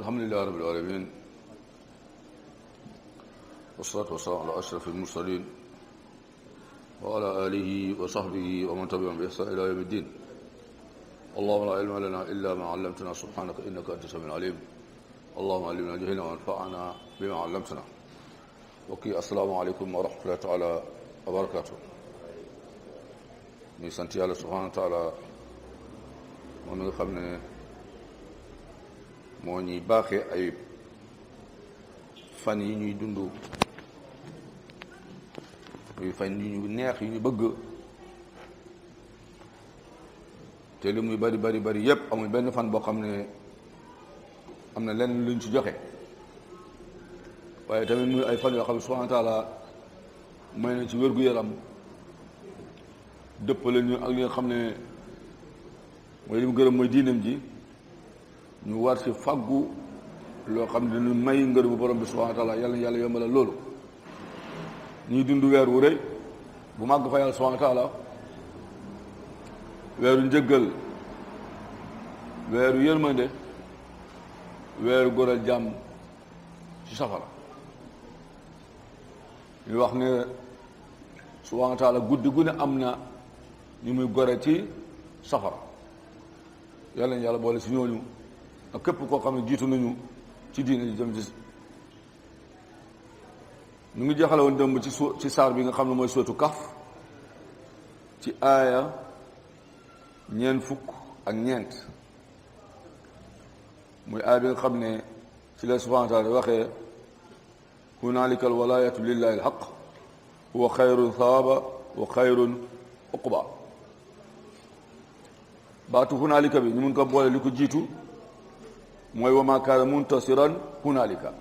الحمد لله رب العالمين والصلاة والسلام على أشرف المرسلين وعلى آله وصحبه ومن تبعهم بإحسان إلى يوم الدين. اللهم لا علم لنا إلا ما علمتنا سبحانك إنك أنت السميع العليم. اللهم علمنا جهلنا وانفعنا بما علمتنا. وكي السلام عليكم ورحمة الله تعالى وبركاته. ñu sant yàlla subhanahu wa taala moom mi nga xam ne moo ñuy baaxee ay fan yi ñuy dund muy fan yi ñu neex yi ñu bëgg te li muy bari bari bari yépp amul benn fan boo xam ne am na lenn luñ ci joxe waaye tamit muy ay fan yoo xam ne subhanahu wa taala may na ci wér-gu-yaram dëppale ñu ak li nga xam ne mooy li mu gërëm mooy diinam ji ñu war ci faggu loo xam ne dañu may ngërëmu borom bi subhanahu wa taala yàlla yombalal loolu ñuy dund weer wu rëy bu màgg fa yàlla subhanahu wa taala weeru njëggal weeru yërmande weeru góoral jàmm ci safara ñu wax ne subhanahu wa taala guddi gu ne am na ñu muy gore ci safara yàlla nañu yàlla boole si ñooñu ak képp koo xam ne jiitu nañu ci diine ji jëm ci ñu ngi jeexale woon démb ci saar bi nga xam ne mooy sootu Kahf ci aaya ñeent fukk ak ñeent muy aaya bi nga xam ne ci la subhanahu wa taala waxee hunaalika al walaayatu lillahi al haq huwa xayrun sawaaba wa xayrun uqba baatu hunaalika bi ñu mun ko boole li ko jiitu mooy wa maa kaana muntasiran hunaalika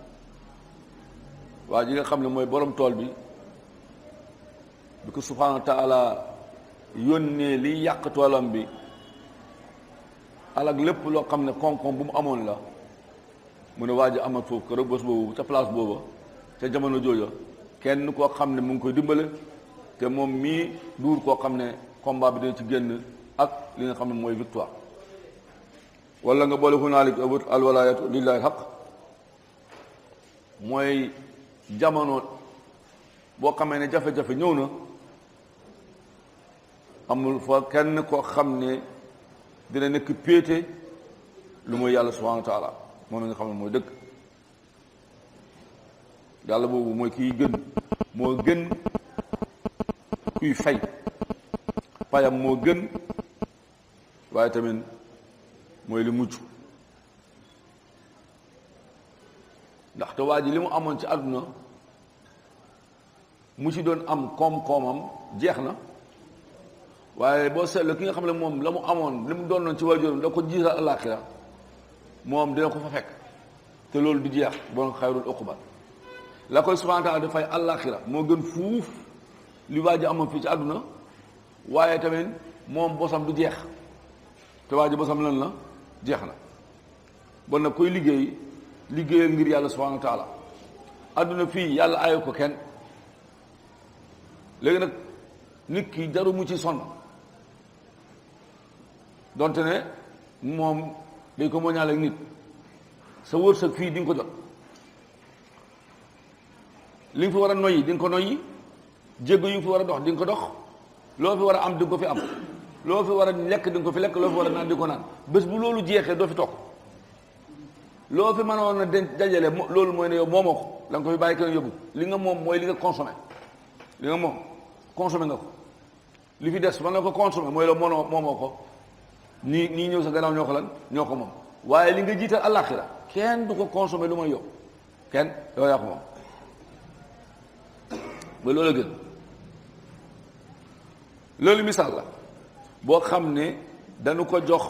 waa ji nga xam ne mooy borom tool bi ko subhaanahu wa taala yónnee liy yàq toolam bi alak lépp loo xam ne koom-koom bu mu amoon la mu ne waa ji amat foofu kër bés boobu ca place booba ca jamono jooja kenn koo xam ne mu ngi koy dimbale te moom mii duur koo xam ne combat bi dina ci génn ak li nga xam ne mooy victoire wala nga boole hunaalik al walaayatu lillahi alhaq mooy jamono boo xamee ne jafe-jafe ñëw na amul fa kenn koo xam ne dina nekk péete lu mooy yàlla subhanahu wa taala moom la nga xam ne mooy dëgg yàlla boobu mooy kiy gën moo gën kuy fay payam moo gën waaye tamit mooy li mujj ndaxte waa ji li mu amoon ci àdduna mu ci doon am koom-koomam jeex na waaye boo seetlu ki nga xam ne moom la mu amoon li mu doon noon ci waajuram da ko jiital alaaxira moom dina ko fa fekk te loolu du jeex bon xayrul uqba la koy subhaanahu wa taala dafay alaaxira moo gën fuuf li waa ji amoon fii ci àdduna waaye tamit moom bosam du jeex te waa ji bosam lan la jeex na bon nag koy liggéeyal ngir yàlla subhanahu wa taala àdduna fii yàlla ayo ko kenn léegi nag nit ki jaru mu ci sonn donte ne moom dañ ko moñaale ak nit sa wërsëg fii di nga ko jot li nga fi war a noyyi di nga ko noyyi jéggo yu nga fi war a dox di nga ko dox loo fi war a am di nga ko fi am loo fi war a lekk di nga ko fi lekk loo fi war a naan di nga ko naan bés bu loolu jeexee doo fi toog loo fi mënoon a dajale loolu mooy ne yow moomoo ko la nga ko fi bàyyi kenn yóbbu li nga moom mooy li nga consommé li nga moom consommé nga ko li fi des man nga ko consommé mooy la moomoo ko nii ñëw sa gannaaw ñoo ko lan ñoo ko moom waaye li nga jiital àllaaxira kenn du ko consommé lu may yow kenn yow yaa ko moom ba loolu gën loolu misaal la boo xam ne dañu ko jox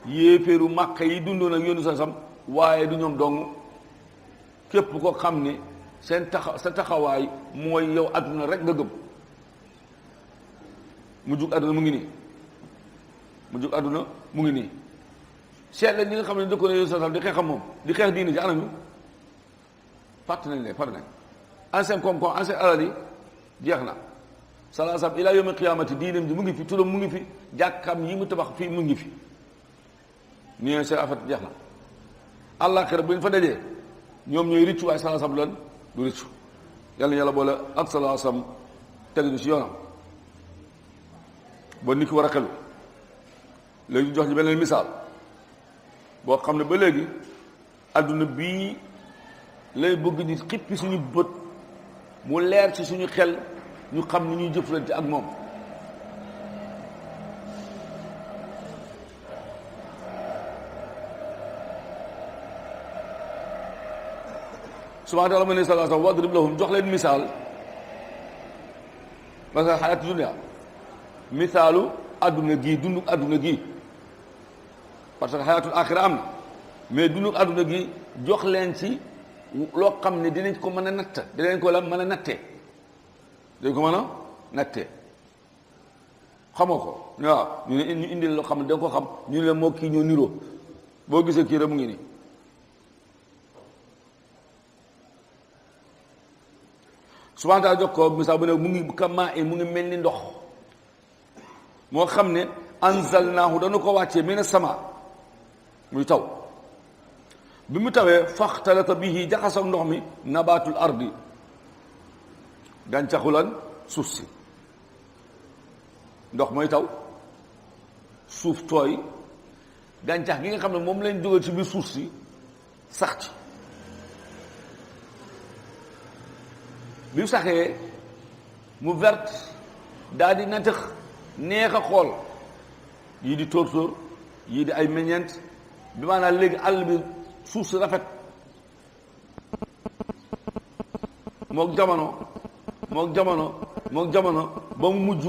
yéeféeru màkk yi dundoon ak yónni sa sam waaye du ñoom dong képp ko xam ne sa taxawaay mooy yow àdduna rek nga gëm mu jug àdduna mu ngi nii seet la ñi nga xam ne dëkkoon yónni sa sam di xeexam moom di xeex diine ci anañu fàtt nañ leen far nañ ancien koom-koom ancien alal yi jeex na salaasam ilaa yawmi qiyaamati diinam ji mu ngi fi turam mu ngi fi jàkkam yi mu tabax fii mu ngi fi nii seen affaire jeex na àllaaxira bu ñu fa dajee ñoom ñooy rëccu waaye sallallahu alayhi wasallam lan du rëccu. yàlla na yàlla boole ak sallallahu alayhi wasallam teg ñu ci yoonam ba nit ki war a xelu. léegi jox ñu beneen misaal boo xam ne ba léegi adduna bii lay bëgg di xippi suñu bët mu leer ci suñu xel ñu xam ni ñuy jëflante ak moom. subhaanahu wa taala ne sallallahu alayhi wa sallam wadrib lahum jox leen misaal parce que xayaatu dunya misaalu adduna gii dundu adduna gii parce que xayaatul axira am na mais dundu adduna gi jox leen ci loo xam ne dinañ ko mën a natt dinañ ko la mën a nattee dañ ko mën a nattee xamoo ko waaw ñu ne ñu indil loo xam ne da nga ko xam ñu ne la moo kii ñoo niroo boo gisee kii rek mu ngi nii subhaana taala jox ko misaal bu ne mu ngi kamaa mu ngi mel ni ndox moo xam ne anzalnaahu dana ko wàccee mina sama muy taw bi mu tawee faxtalata bihi jaxasoo ndox mi nabaatul ardi gàncaxu lan suuf si ndox mooy taw suuf tooy gàncax gi nga xam ne moom lañ dugal ci biir suuf si sax ci bi mu saxee mu verte daal di natëx neex a xool yii di tóor-tóor yii di ay meññeent bi maanaam léegi àll bi suuf si rafet mook jamono ba mu mujj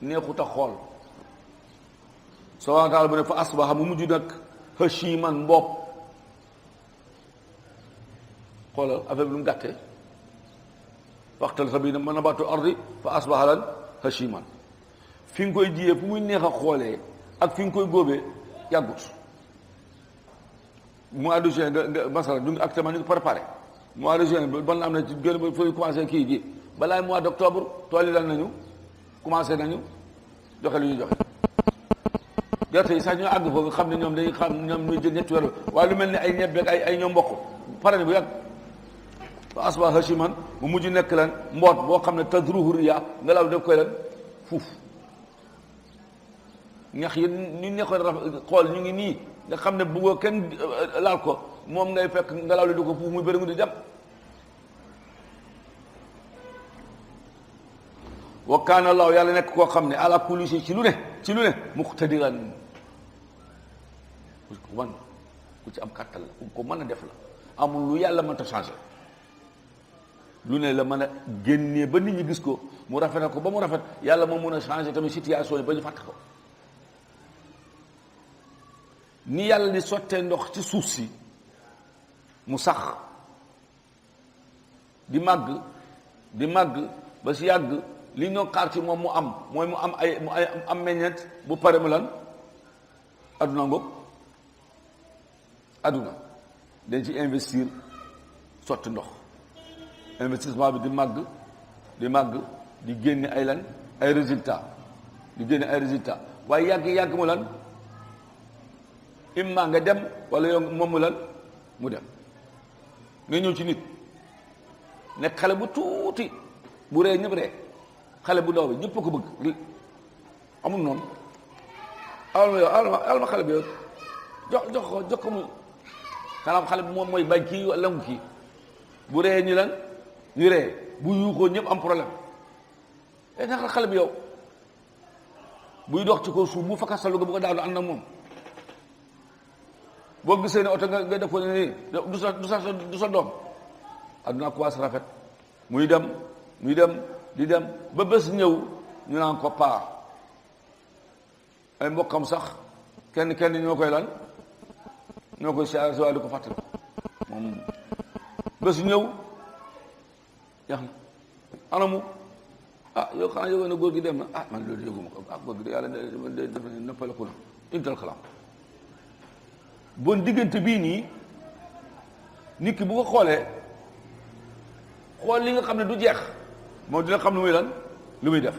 neexut a xool subhaanahu wa taala bu ne fa asbaha mu mujj nag hashiman mboob xoolal affaire bi lu mu gàttee waxtal sabina nabaatu ardi fa asbaha lan hashiman fi nga koy jiyee fu muy neex a xoolee ak fi nga koy góobee yàggut mois de juin nga masala du ngi actuellement ñu ngi préparé mois de juin ban am na ci gën a fooy commencé kii gi balaay mois d' octobre tool yi lan nañu commencé nañu joxe lu ñuy joxe gerte yi sax ñoo àgg foofu xam ne ñoom dañuy xam ñoom ñuy jël ñetti weer waaye lu mel ni ay ñebbeeg ay ñoom mboq pare na bu yàgg fa asbaha hashiman mu mujj nekk lan mboot boo xam ne tadruhu riya ngelaw def koy lan fuuf ñax yi ñu nekkoon xool ñu ngi nii nga xam ne bëggoo kenn laal ko moom ngay fekk ngelaw li du ko fuuf muy bëri mu di dem wa kaana Allahu yàlla nekk koo xam ne ala kulli shay ci lu ne muqtadiran ku man ku ci am kàttan la ku ko mën a def la amul lu yàlla mënta changé lu ne la mën a génnee ba nit ñi gis ko mu rafetal ko ba mu rafet yàlla moo mën a changé tamit situation yi ba ñu fàtte ko ni yàlla di sottee ndox ci suuf si mu sax di màgg ba si yàgg li ñoo xaar ci moom mu am mooy mu am meññeent bu pare mu lan adduna ngoog adduna dañ ci investir sotti ndox investissement bi di màgg di génne ay lan ay résultats waaye yàgg mu lan imma nga dem wala yow moom mu lan mu dem nga ñëw ci nit nekk xale bu tuuti bu ree ñëpp ree xale bu ndaw bi ñëpp ko bëgg amul noonu alma xale bi yow jox ko mu xanaa xale bi moom mooy bañ kii wala mu kii bu ree ñu lan ñu ree bu yuuxoo ñëpp am problème naka xale bi yow buy dox ci ko suuf bu fakkastalu nga bu ko daanu ànd ak moom boo gisee ne oto nga def ko ne du sa doom adduna commencé rafet muy dem di dem ba bés ñëw ñu naan ko paa ay mbokkam sax kenn ñoo koy lan ñoo koy siyaare si waaye di ko fàttali moom bés ñëw yax na anamu yow xanaa yëgoon na góor gi dem na man loolu yëguma ko góor gi de yàlla def na noppaleku na intal xalaam bon diggante bii nii nit ki bu ko xoolee xool li nga xam ne du jeex moom dina xam lu muy lan lu muy def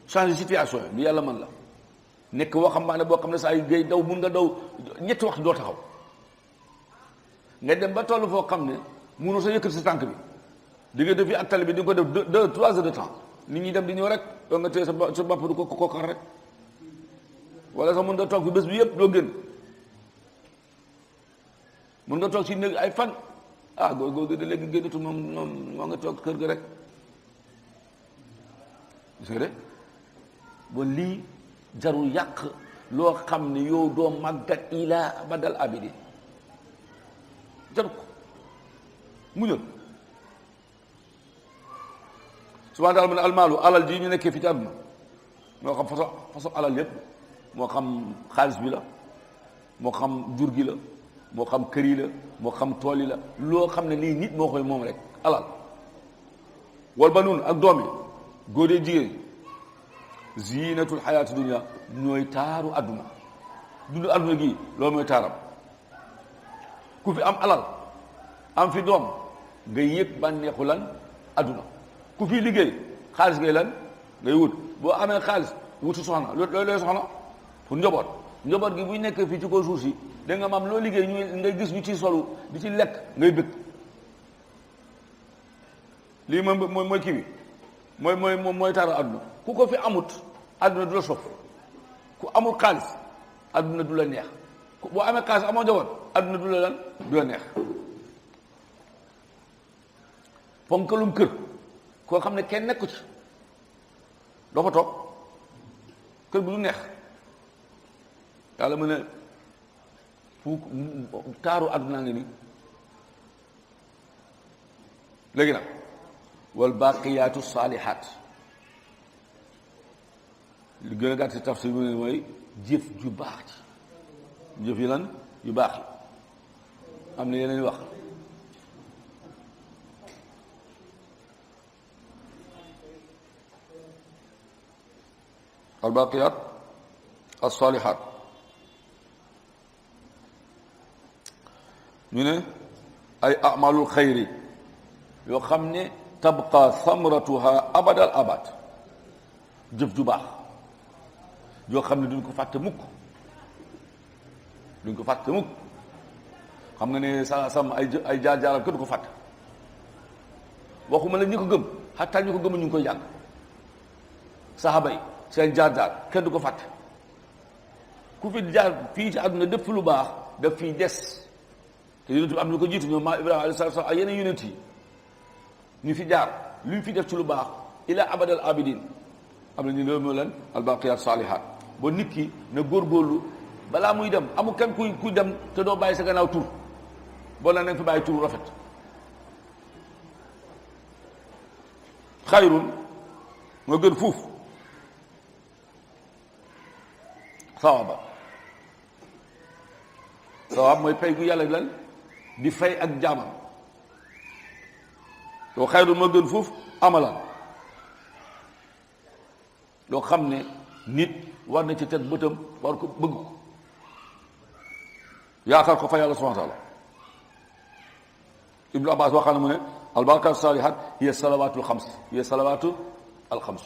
changer situation bi yàlla man la nekk waxambaane boo xam ne saa yu ngay daw mun nga daw ñetti waxtu doo taxaw nga dem ba toll foo xam ne munoo sa yëkkati sa tànk bi diggante fii ak tali bi di nga ko def 2-3 heures de temps nit ñi dem di ñëw rek doo nga téye sa bopp du ko xar rek wala sax mun nga toog fi bés bi yëpp doo génn mun nga toog si néeg ay fan góor gi de léegi génnatu moom moo nga toog kër ga rek gis nga de bon lii jarul yàq loo xam ne yow doo màggat ilaa abadal abidi jaru ko muñal subhaana taala mu ne almaalu alal ji ñu nekkee fii ci àdduna moo xam façon alal yépp moo xam xaalis bi la moo xam jur gi la moo xam kër yi la moo xam tool yi la loo xam ne lii nit moo koy moom rek alal wal banuun ak doom yi góor yi jigéen ziinatul xayaati dunya ñooy taaru adduna dund adduna gi loolu mooy taaram ku fi am alal am fi doom nga yëg bànneexu lan adduna ku fi liggéey xaalis ngay lan ngay wut boo amee xaalis wutu soxna loolu looy soxna pour njaboot gi buy nekk fii ci ko suuf si da nga maam loo liggéey ñu ngay gis ñu ci solu di ci lekk ngay bëgg lii mooy kii bi mooy taaru adduna ku ko fi amut adduna du la sof ku amul xaalis adduna du la neex boo amee xaalis amoo njaboot adduna du la lan du la neex ponkalum kër koo xam ne kenn nekku ci doo fa toog kër bu du neex yàlla mu ne fu taaru adduna ngi ni léegi nag wal baqiyaatu saalihaat li gën a gàtt si tafsir mu ne mooy jëf ju baax ci jëf yi lan yu baax yi am na yeneen wax al baqiyaat as saalihaat ñu ne ay amalul xayri yoo xam ne tabqa samratuha abadal abad jëf ju baax yoo xam ne duñ ko fàtte mukk xam nga ne sa sam ay jaar-jaaram kenn du ko fàtte waxuma la ñi ko gëm xataa ñi ko gëm ñu ngi koy jàng saxaaba yi seen jaar-jaar kenn du ko fàtte ku fi jaar fii ci àdduna def fi lu baax daf fii des te yonent bi am na ko jiitu ñoom maa Ibrahima alayhi salaam ak yeneen yonent yi ñu fi jaar lu ñu fi def ci lu baax ila abadal abidin am na ñu loolu moo leen albaqiyat salihat ba nit ki na góorgóorlu balaa muy dem amul kenn kuy dem te doo bàyyi sa gannaaw tur boo na nañ fi bàyyi tur rafet xayrun moo gën fuuf sawaba sawab mooy pay gu yàlla lan di fay ak jaamam loo xayrun moo gën fuuf amalan loo xam ne nit war na ci teg bëtam war ko bëgg ko yaakaar ko fa yàlla subhanahu wa taala ibnu abbas waxaa na mu ne albarakaatu salihat hiya salawatul xams hiya salawatu alxams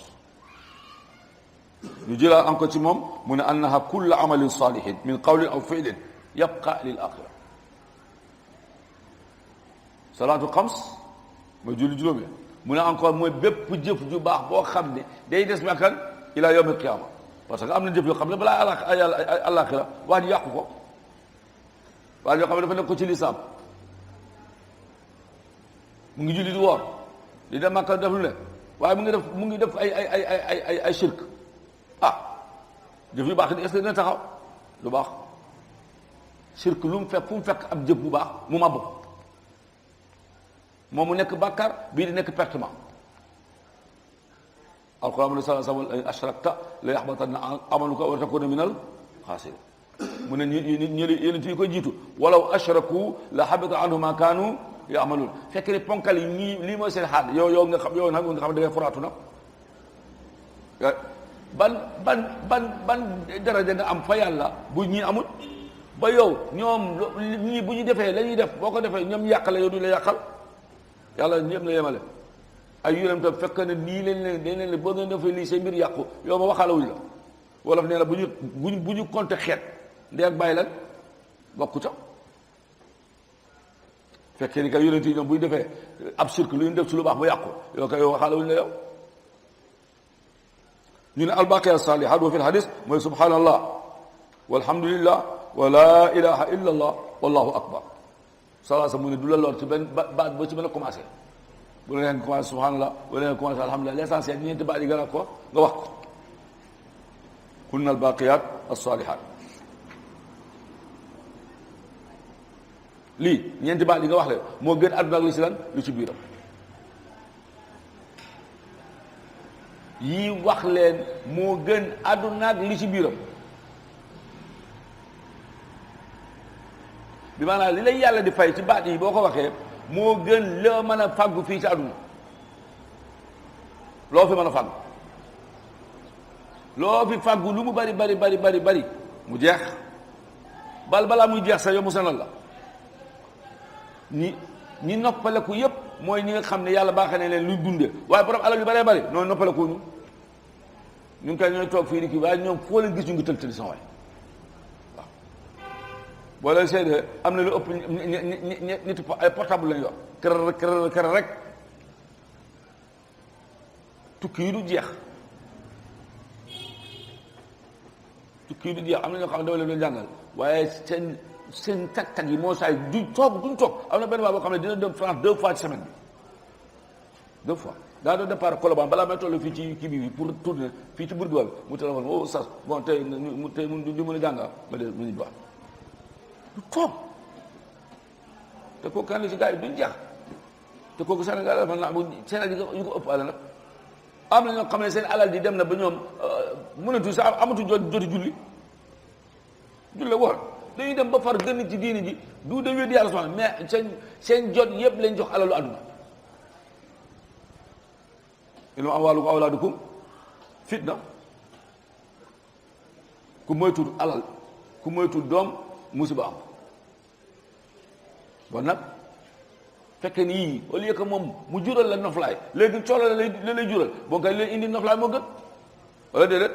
ñu jëlaa am ko ci moom mu ne annaha kullu amalin salihin min qawlin aw fi'lin yabqa lil axira salaatu xams mooy julli juróomi mu ne encore mooy bépp jëf ju baax boo xam ne day des makkan ila yawm al qiyama parce que am na jëf yoo xam ne balaa àllaaxira waa ji yàqu ko waa ji yoo xam ne dafa nekk ko ci lislaam mu ngi julli di woor di dem makka def lu ne waaye mu ngi def ay shirk jëf yu baax est-ce que dina taxaw lu baax shirk lu mu fekk fu mu fekk ab jëf bu baax mu màbb ko moom mu nekk bàkkaar bii di nekk pertement alquran mu ne sallallahu alayhi wa sallam ashrakta la yaxbatanna amaluka wa takuna minal xaasirin mu ne yonent yi koy jiitu walaw ashraku la xabita anhum ma kaanu yaamaluun fekk ne ponkal yi ñii lii mooy seen xaal yow nga xam yow nag nga xam ne da ngay foraatu nag ban daraja nga am fa yàlla bu ñii amul ba yow ñoom ñii bu ñu defee la ñuy def boo ko defee ñoom yàqale yow du la yàqal yàlla ñëpp la yemale ay yonent tam fekk ne lii leen dañ leen boo ngeen defee lii say mbir yàqu yow ma waxaalawuñ la wolof nee na bu ñu compté xeet ndey ak bàyyi lan bokku ca fekkee ni kay yonent yi ñoom bu ñu defee ab cirque lu ñu def ci lu baax ba yàqu yow kay yow waxaale wuñu la yow ñu ne albaqiya salihat wa fi lhadis mooy subhanallah walhamdulillah wa la ilaha illa allah wallahu akbar sala sa mu ne du la lor ci benn baat boo ci mën a commencé bu la leen commencé subhanallah bu la leen commencé alhamdulillah l'essentiel ñeenti baat yi gën a ko nga wax ko kunna albaqiyat as-salihat lii ñeenti baat yi nga wax le moo gën àdduna ak li si lan lu ci biiram yii wax leen moo gën àdduna ak li ci biiram bi maanaam li lay yàlla di fay ci baat yi boo ko waxee moo gën loo mën a fàggu fii ci àdduna loo fi mën a fàggu loo fi fàggu lu mu bari mu jeex balaa muy jeex sax yow mu sonal la ñi noppaleku yépp mooy ñi nga xam ne yàlla baaxee ne leen luy dundee waaye borom alal yu bari noonu noppaleku ñu ngi koy ñooy toog fii di kii waaye ñoom foo leen gis ñu ngi tël sama waay waaw boo leen seedee am na lu ëpp ñetti ay portable lañ yor kër rek tukki yi du jeex am na ñoo xam ne dama leen doon jàngal waaye seen tag yi moo saay duñ toog am na benn waa boo xam ne dina dem France 2 fois ci semaine bi 2 fois daa doon départ Colobane balaa may toll fii ci kii bi pour tourner fii ci Bourgois bi mu téléphone oh sas bon tey mun di mën a jànga ma de mu ñu doit du toog te kooku kan la ci gars yi duñ jeex te kooku Sénégal dafa naa Sénégal yi ko ëpp alal nag am na ñoo xam ne seen alal di dem na ba ñoom mënatu sax amatu joti julli woon dañuy dem ba far gën ci diini ji du de wéddi yàlla subhanahu mais seen jot yëpp lañ jox alalu àdduna innamaa amwaalukum awlaadukum fitna ku moytul alal ku moytul doom musiba am bon nag fekkee ni yii au lieu que moom mu jural la noflaay léegi coono la lay jural boo koy lay indi noflaay moo gën wala déedéet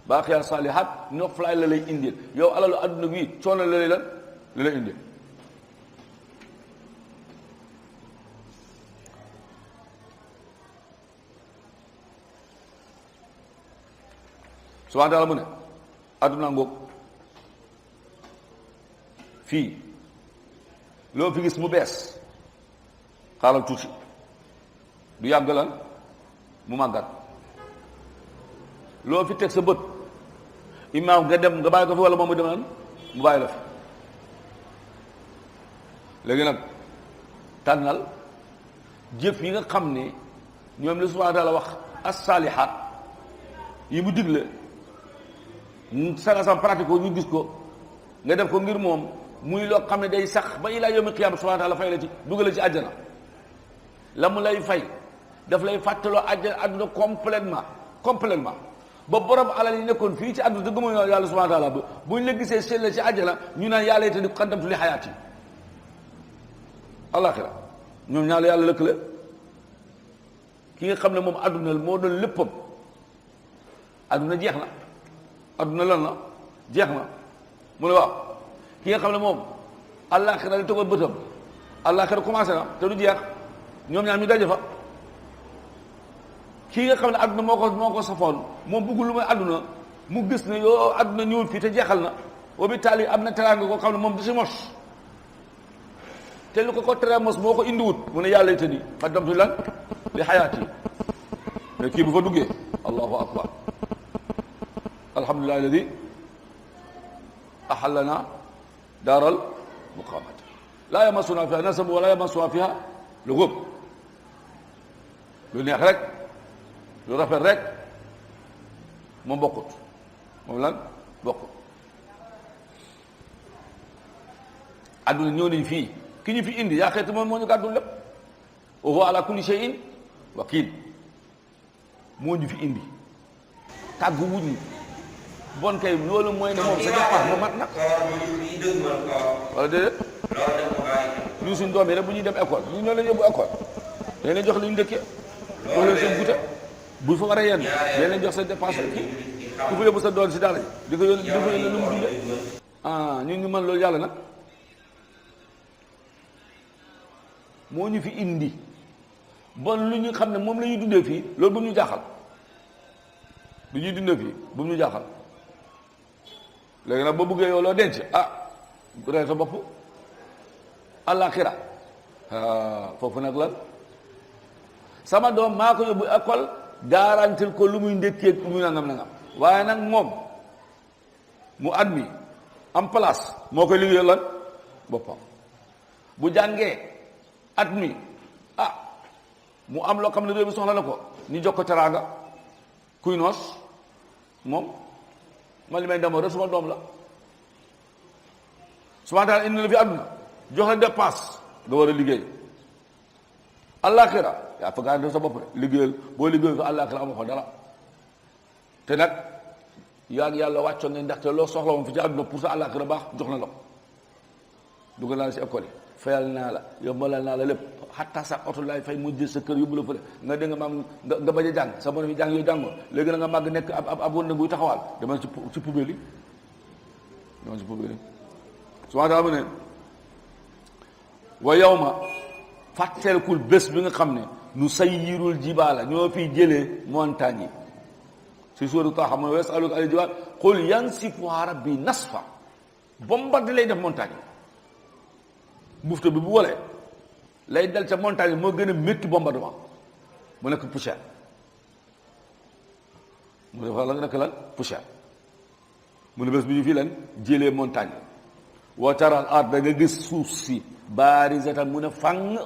baaqiya saalihaat noflaay la lay indil yow alalu adduna bi coono la lay indil subhaana taala mu ne adduna ngoog fii loo fi gis mu bees xaaral tuuti du yàgg lan mu màggat loo fi teg sa bët imaam nga dem nga bàyyi ko fi wala moom mu dem nan mu bàyyi la fi léegi nag tànnal jëf yi nga xam ne ñoom la subhaana taala wax as-saalihaat yi mu digle sangasam pratique ko ñu gis ko nga def ko ngir moom muy loo xam ne day sax ba ilaa yawmi qiyaama subhaana taala fay la ci dugal ci àjjana la mu lay fay daf lay fàttaloo àjjana àdduna complètement ba borom alal yi nekkoon fii ci àdduna te gëmoo yàlla subhaana taala ba buñ la gisee seen la ci àjjana ñu naan yàlla itam di xaddamtu li xayaat yi alaxira ñoom ñaar la yàlla lëkkale ki nga xam ne moom àdduna moo doon léppam àdduna jeex na àdduna lan la jeex na mu ne waaw ki nga xam ne moom alaxira li tegoon bëtam alaxira commencé na te du jeex ñoom ñaar ñu daje fa kii nga xam ne àdduna moo ko safoon moom bëggul lu may àdduna mu gis ne yoo àdduna ñëwul fii te jeexal na wa bi taali am na teraanga koo xam ne moom du si mos te lu ko tere mos moo ko indiwut mu ne yàlla te ni xaddamtu lan li xayaat yi mais kii bu fa duggee allahu akbar alhamdulillahi alladi ahallana daaral muqamat laa yamassuna fiha nasab wala yamassuna fiha lugub lu neex rek lu rafet rek moom bokkut moom lan bokkut adduna ñëw nañ fii ki ñu fi indi yaa xeeti moom moo ñu gàddul lépp wa huwa ala kulli shay'in wakil moo ñu fi indi tàggu wuñ bon kay loolu mooy ne moom sa dépense moo mat nag wala déedéet ñu suñ doom yi rek bu ñuy dem école ñu ñoo leen yóbbu école dañ leen jox li ñu dëkkee jox leen seen goûter bu fa war a yenn dañ leen jox seen dépense kii ku fa yóbbu sa doon si daara ji di ko yónni lu mu dundee ñun ñu mën loolu yàlla nag moo ñu fi indi bon lu ñu xam ne moom la ñuy dundee fii loolu bu mu ñu jaaxal lu ñuy dundee fii bu mu ñu jaaxal léegi nag boo bëggee yow loo denc rey sa bopp àllaaxira foofu nag lan sama doom maa ko yóbbu école garantil ko lu muy ndékkee lu muy nangam waaye nag moom mu admis am place moo koy liggéeyal lan boppam bu jàngee admis mu am loo xam ne réew mi soxla na ko ñu jox ko teraanga kuy noos moom man li may demoo rek suma doom la suma daal indi la fi àdduna jox la dépense nga war a liggéey àllaaxira yaa fa gaa def sa bopp de liggéeyal boo liggéeyal fa àllaaxira amoo fa dara te nag yaa ngi yàlla wàccoon ne ndaxte loo soxla woon fi ci àdduna pour sa àllaaxira baax jox na la ko dugal naa la si école yi fayal naa la yombalal naa la lépp xataa sax oto laay fay mu jël sa kër yóbbu la fële nga dégg nga maam nga bañ a jàng sa borom yi jàng yooyu jàngoo léegi na nga màgg nekk ab wën na buy taxawaal demal ci poubelle yi demal ci poubelle yi su ma tax ne wa yow ma fàtteekul bés bi nga xam ne nu sayyirul jibaala ñoo fiy jëlee montagne yi si suuru Taaha mooy yasaluka anil jibaal qul yansifuhaa rabbii nasfa bombardé lay def montagne yi bufte bi bu wolee lay dal ca montagne moo gën a métti bombardement mu nekk poussière mu def la nga nekk lan poussière mu ne bés bi ñu fii leen jëlee montagne wa taral ard da nga gis suuf si baarizatan mu ne fang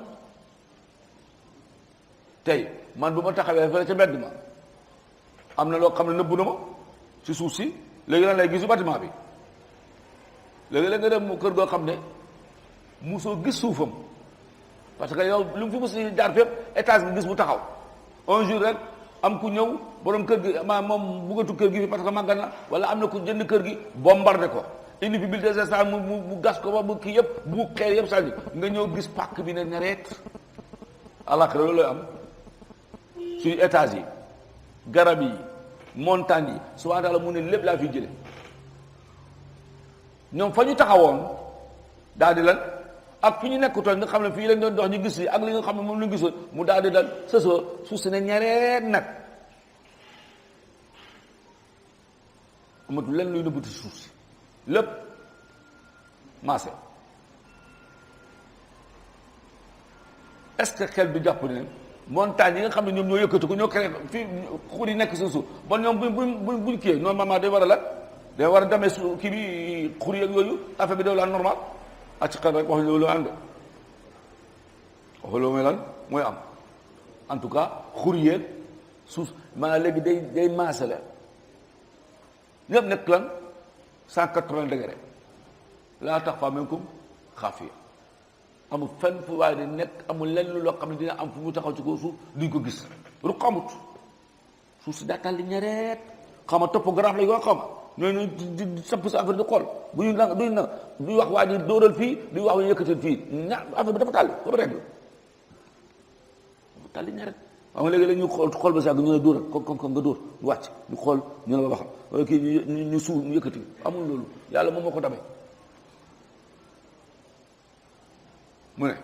tey man bu ma taxawee fële ca mbedd ma am na loo xam ne nëbbu na ma ci suuf si léegi lan lay gisu bâtiment bi léegi-léeg nga dem mu kër goo xam ne musoo gis suufam parce que yow lu mu fi mus jaar fépp étage bi gis mu taxaw un jour rek am ku ñëw borom kër gi moom buggatu kër gi parce que màggat na wala am na ku jënd kër gi bombardé ko indi fi building station mu gas ko ba mu kii yëpp bu xeer yëpp sànni nga ñëw gis pàkk bi ne ñareet àllaaxira loolu lay am suñu étage yi garab yi montagne yi subhaana taala mu ne lépp laa fi jële ñoom fa ñu taxawoon daal di lan ak fi ñu nekkutoon nga xam ne fii lañ doon dox ñu gis yi ak li nga xam ne moom lañ gisoon mu daal di lan sësoo suuf si ne ñareet nag amatul lenn luy nëbbuti suuf si lépp maase est-ce que xel bi jàpp ne montagne yi nga xam ne ñoom ñoo yëkkati ko ñoo créé fii xur yi nekk seen suuf bon ñoom buñ kii normalement day war a lan day war a demee su kii bi xur yeeg yooyu affaire bi daw la normal ak ci xel rek wax loolu ànd wax loolu mooy lan mooy am en tout cas xur yeeg suuf maanaam léegi day maase la ñëpp nekk lan 180 degré laa taxfaa minkum xaafiya amul fenn fu waaye di nekk amul lenn loo xam ne dina am fu mu taxaw ci kaw suuf duñ ko gis ruq amut suuf si daa tàlli ñareet xaw ma topographe la yoo xaw ma ñooñu di sapp sa affaire di xool bu ñu nag duñ wax waa ji dóoral fii duñ wax waa ji yëkkatal fii affaire bi dafa tàlli comme règle dafa tàlli ñareet xam nga léegi la ñu xool ba sàgg ñu ne dóoral comme nga dóor du wàcc ñu xool ñu ne la waxal wala kii ñu suuf ñu yëkkati amul loolu yàlla moom moo ko damee mu ne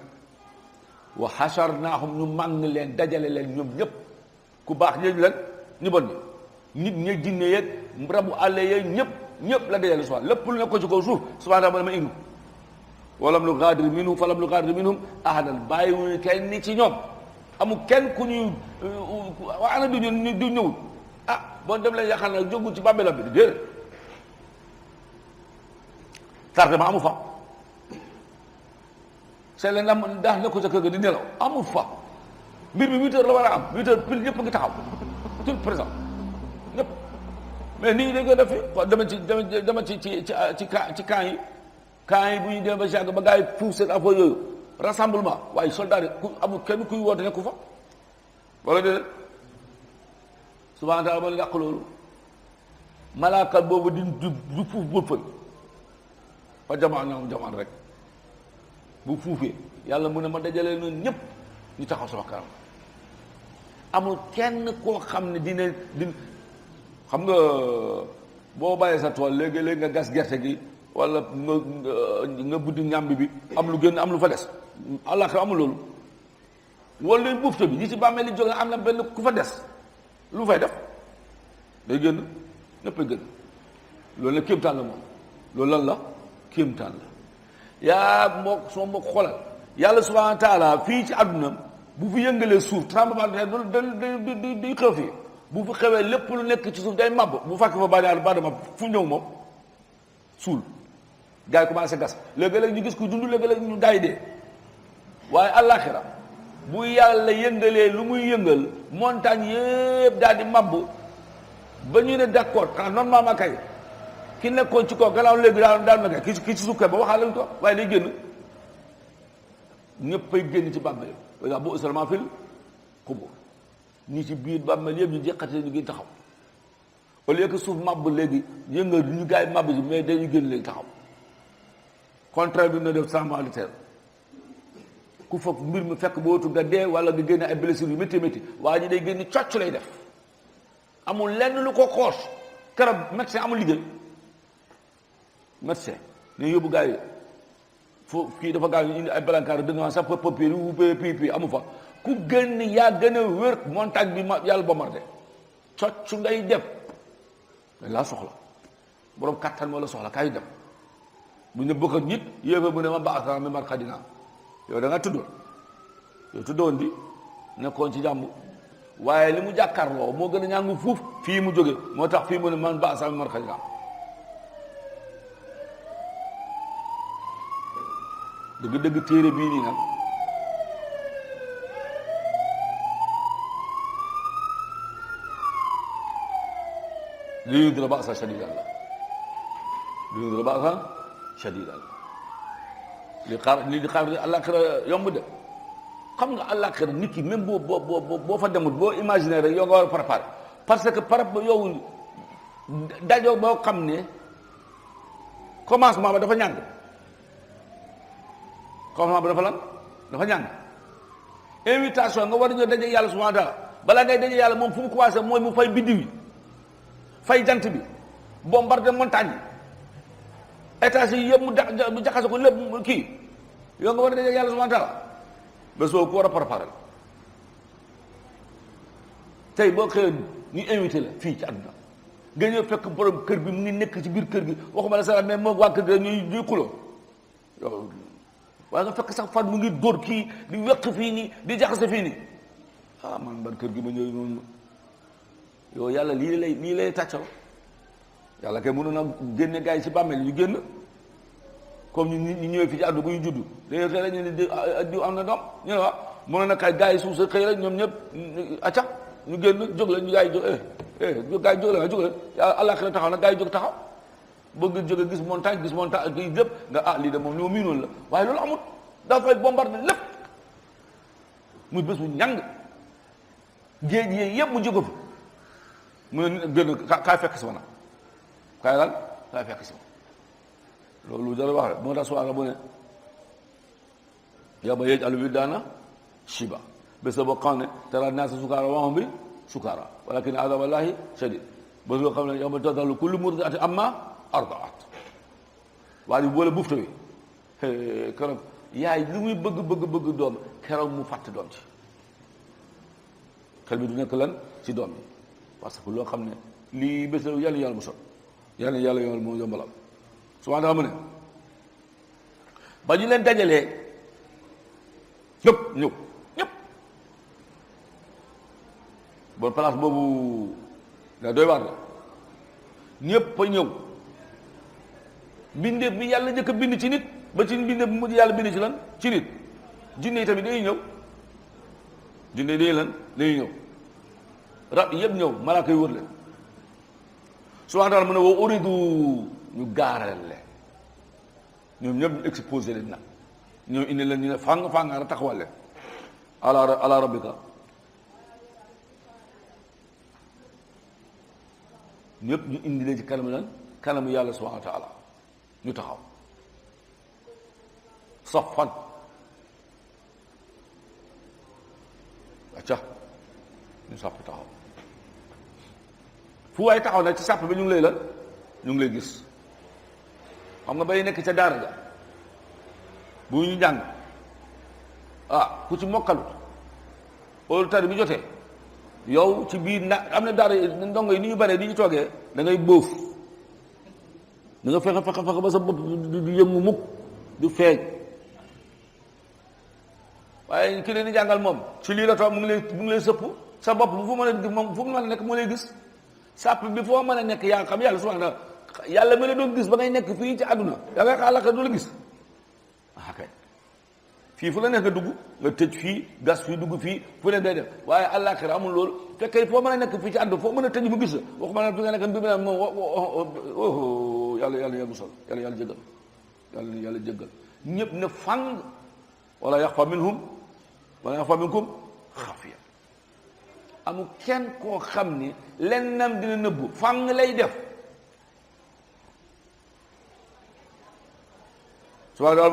wa xasharnaahum ñu màng leen dajale leen ñoom ñëpp ku baax ñeeñu leen ñu bon ñi nit ñi jinne yeeg rabu àll yeeg ñëpp la dajale subhaana lépp lu nekk ko ci kaw suuf subhaana ma indi walam lu gaadir minhum falam lu gaadir minhum ahadan bàyyiwuñu kenn ci ñoom amul kenn ku ñuy waa ana du ñëwul boo dem leen yaakaar na jógul ci bàmmeelam bi déedéet tardement amu fa c'est leen am ndax ne ko sa kër ga di nelaw amul fa mbir bi 8 heures la war a am 8 heures pile ñëpp a ngi taxaw tout présent ñëpp mais nit ñi dañ koy def fi dama ci camp yi bu ñu demee ba jàng ba gars yi fuuf seen affaire yooyu rassemblement waaye soldat yi amul kenn kuy woote nekku fa wala déedéet subhaana taala ma la yàq loolu malaaka boobu du fuuf ba fël fa jamaan ñoom jamaan rek bu fuufee yàlla mu ne ma dajalee noonu ñëpp ñu taxaw sama kanam amul kenn koo xam ne dina xam xam nga boo bàyyee sa tool léegi-léegi nga gas gerte gi wala nga buddi ñàmbi bi am lu génn am lu fa des àllaaxira amul loolu wala leen buufte bi ñi ci bàmmeel li jóge am na benn ku fa des lu fay def day génn ñëppay génn loolu nag kéemtaan la moom loolu lan la kéemtaan la yaa moo soo moo xoolal yàlla subhanahu wa taala fii ci àdduna bu fi yëngalee suuf tremblement de terre di xew fii bu fi xewee lépp lu nekk ci suuf day màbb bu fàkk fa baadaal baadama fu ñëw moom suul gars yi commencé gas léegi-léeg ñu gis ko dund léegi-léeg ñu daay dee waaye àllaaxira bu yàlla yëngalee lu muy yëngal montagne yëpp daal di màbb ba ñu ne d'accord xanaa normalement kay ki nekkoon ci kaw gannaaw léegi daal na kay ki ci suuf kay ba waxaale ko waaye day génn ñëppay génn ci bàmmeel yi bu seulement fil xubur ñi ci biir bàmmeel yëpp ñu jeqate ñu ngi taxaw au lieu que suuf màbb léegi yëngal ñu gars yi màbb ji mais dañuy génn léegi taxaw contraire bi na def tremblement de terre ku foog mbir mi fekk bootu nga dee wala nga génne ay blessures yu métti métti waa ji day génn cocc lay def amul lenn lu ko xoos keroog médecin amul liggéey médecin ñu yóbbu gars yi foo kii dafa gaaw ñu indi ay balankaar dëgg sax papier yu pi amu fa ku gën yaa gën a wér montagne bi ma yàlla bombardé cocc ngay def dañ laa soxla borom kattan moo la soxla kaay dem bu ñu bokk ak nit yéefa mu ne ma baax mi mar xadina yow da nga tuddoon yow tuddoon di nekkoon ci jàmm waaye li mu jàkkaarloo moo gën a ñàngu fuuf fii mu jóge moo tax fii mu ne man baax mi mar xadina dëgg-dëgg téere bii nii nag li yundira ba'san shadiidan la li yundira ba'san shadiidan la li xaar àllaaxira yomb de xam nga àllaaxira nit ki même boo fa demul boo imaginer rek yow nga war a préparer parce que par yow dajoo boo xam ne commencement ba dafa ñàng commencement ba dafa lan dafa ñàng invitation nga war a ñëw daje yàlla subhanahu wa taala balaa ngay daje yàlla moom fu mu commencé mooy mu fay biddiw yi fay jant bi bombardé montagne yi états yi yëpp mu jaxase ko lépp kii yow nga war a daje yàlla subhanahu wa taala ba soo ko war a préparer tey boo xëyee ñu invité la fii ci àdduna nga ñëw fekk borom kër bi mu ngi nekk ci biir kër gi waxuma la salaam mais moom waa kër gi ñuy xuloo yow waaye nga fekk sax fan mu ngi dóor kii di wekk fii nii di jaxase fii nii ah man ban kër gi ma ñëw noonu yow yàlla lii lay tàccal yàlla kay mënoon a génne gars yi ci bàmmeel ñu génn comme ñu ñëwee fii ci àdduna bu ñu judd dañuy xëy rek ñu ne diw am na doom ñu ne waaw mënoon na kay gars yi suuf sa xëy rek ñoom ñëpp acca ñu génn jóg la ñu gars yi jóg gars yi jóg la jóg la yàlla àllaaxira taxaw na gars yi jóg taxaw bëgg jóge gis montagne kii lépp nga lii de moom li ma miinoon la waaye loolu amul dafay bombardé lépp muy bés bu ñàng géej yi yëpp mu jóge fa mu ne gën kaay fekk si ma nag kaay lan kaay fekk si ma loolu dara wax rek moo tax suwaara bu ne yaba yeej alu bi daana shiba bés la boo xam ne tara naasa sukaara waxam bi sukaara walakin azaballahi shadid bés boo xam ne yow ma tadalu kullu murdiatin amma ardaat waa ji boole bufta wi keroog yaay lu muy bëgg doom keroog mu fàtte doom ci xel bi du nekk lan ci doom bi parce que loo xam ne lii bés la yàlla mu sol yàlla yomal moo yombalal subhaanahu mu ne ba ñu leen dajalee ñëpp bon place boobu da doy waar la ñëpp a ñëw bindeef bi yàlla njëkk a bind ci nit ba ci bindeef bi mujj yàlla bind ci lan ci nit jinne yi tamit dañuy ñëw jinne yi dañuy lan dañuy ñëw rab yëpp ñëw malaaka yi wër leen subhaanahu wa taala mu ne wa uridu ñu gaaral leen ñoom ñëpp ñu exposé leen nag ñëw indi leen ñu ne fàngaara taxawal leen ala rabbika ñëpp ñu indi leen ci kanamu lan kanamu yàlla subhaanahu wa taala ñu taxaw safan acca ñu sàpp taxaw fu waay taxaw nag ci sàpp bi ñu ngi lay lan ñu ngi lay gis xam nga bay nekk ca daara ga bu ñu jàng ku ci mokkalut óolu tari bi jotee yow ci biir am na daara ndongo yi ni ñu baree di ñu toogee da ngay bóof da nga fexe ba sa bopp du yëngu mukk du feeñ waaye ki leen di jàngal moom ci lii la toog mu ngi lay sëpp sa bopp bu fu mën a gis moom fu mu mën a nekk moo lay gis sàpp bi foo mën a nekk yaa xam yàlla subhanahu wa ta'ala yàlla ma la doon gis ba ngay nekk fii ci àdduna da ngay xaalaka du la gis kay fii fu la nekk nga dugg nga tëj fii gas fii dugg fii fu ne day def waaye àllaaxira amul loolu fekkee foo mën a nekk fii ci àdduna foo mën a tëj mu gis la waxuma ne fi nga nekk bi mu ne moom yàlla musal yàlla jëggal yàlla jëggal ñëpp ne fang wala yaxfa minkum xafiya amul kenn koo xam ni lennam dina nëbbu fang lay def subaa daal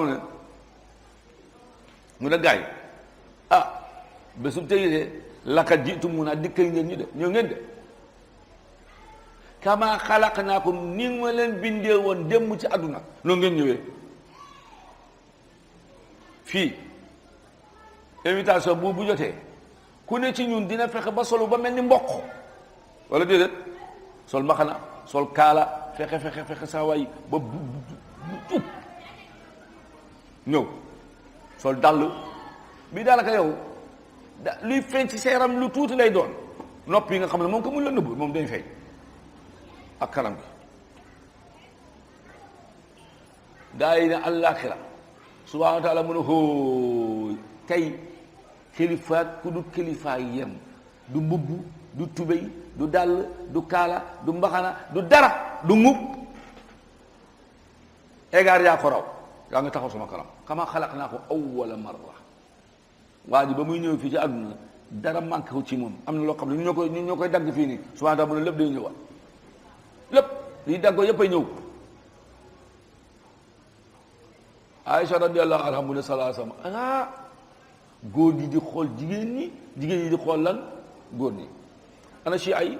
mu ne gaay bésub tey de laqad ji'tumuunaa dikkal ngeen ñu de ñëw ngeen de kamaa xalaqnaakum ni ma leen bindee woon démb ci àdduna noonu ngeen ñëwee fii invitation bu jotee ku ne ci ñun dina fexe ba solu ba mel ni mboq wala déedéet sol mbaxana sol kaala fexe saa waay ba bu ñëw sol dàll bii daanaka yow luy feeñ ci seeram lu tuuti lay doon nopp yi nga xam ne moom ko mun la nëbb moom day feeñ ak kanam gi gaa yi ne àllaaxira subhaanahu wa taala mu ne hóoy tey kilifaat ku du kilifaa yem du mbubb du tubéy du dàll du kaala du mbaxana du dara du ngub égaar yaa ko raw yaa ngi taxaw sama kanam kama xalaqnaakum awwala marra waa ji ba muy ñëw fii ci àdduna dara manqué wu ci moom am na loo xam ne ñun ñoo koy dagg fii nii subhaanahu wa taala mu ne lépp day ñëwaat lépp liy daggoo yëpp ay ñëw Aïcha radiyallahu anha mu ne sallallahu alayhi wa sallam góor ñi di xool jigéen ñi di xool lan góor ñi ana ci ay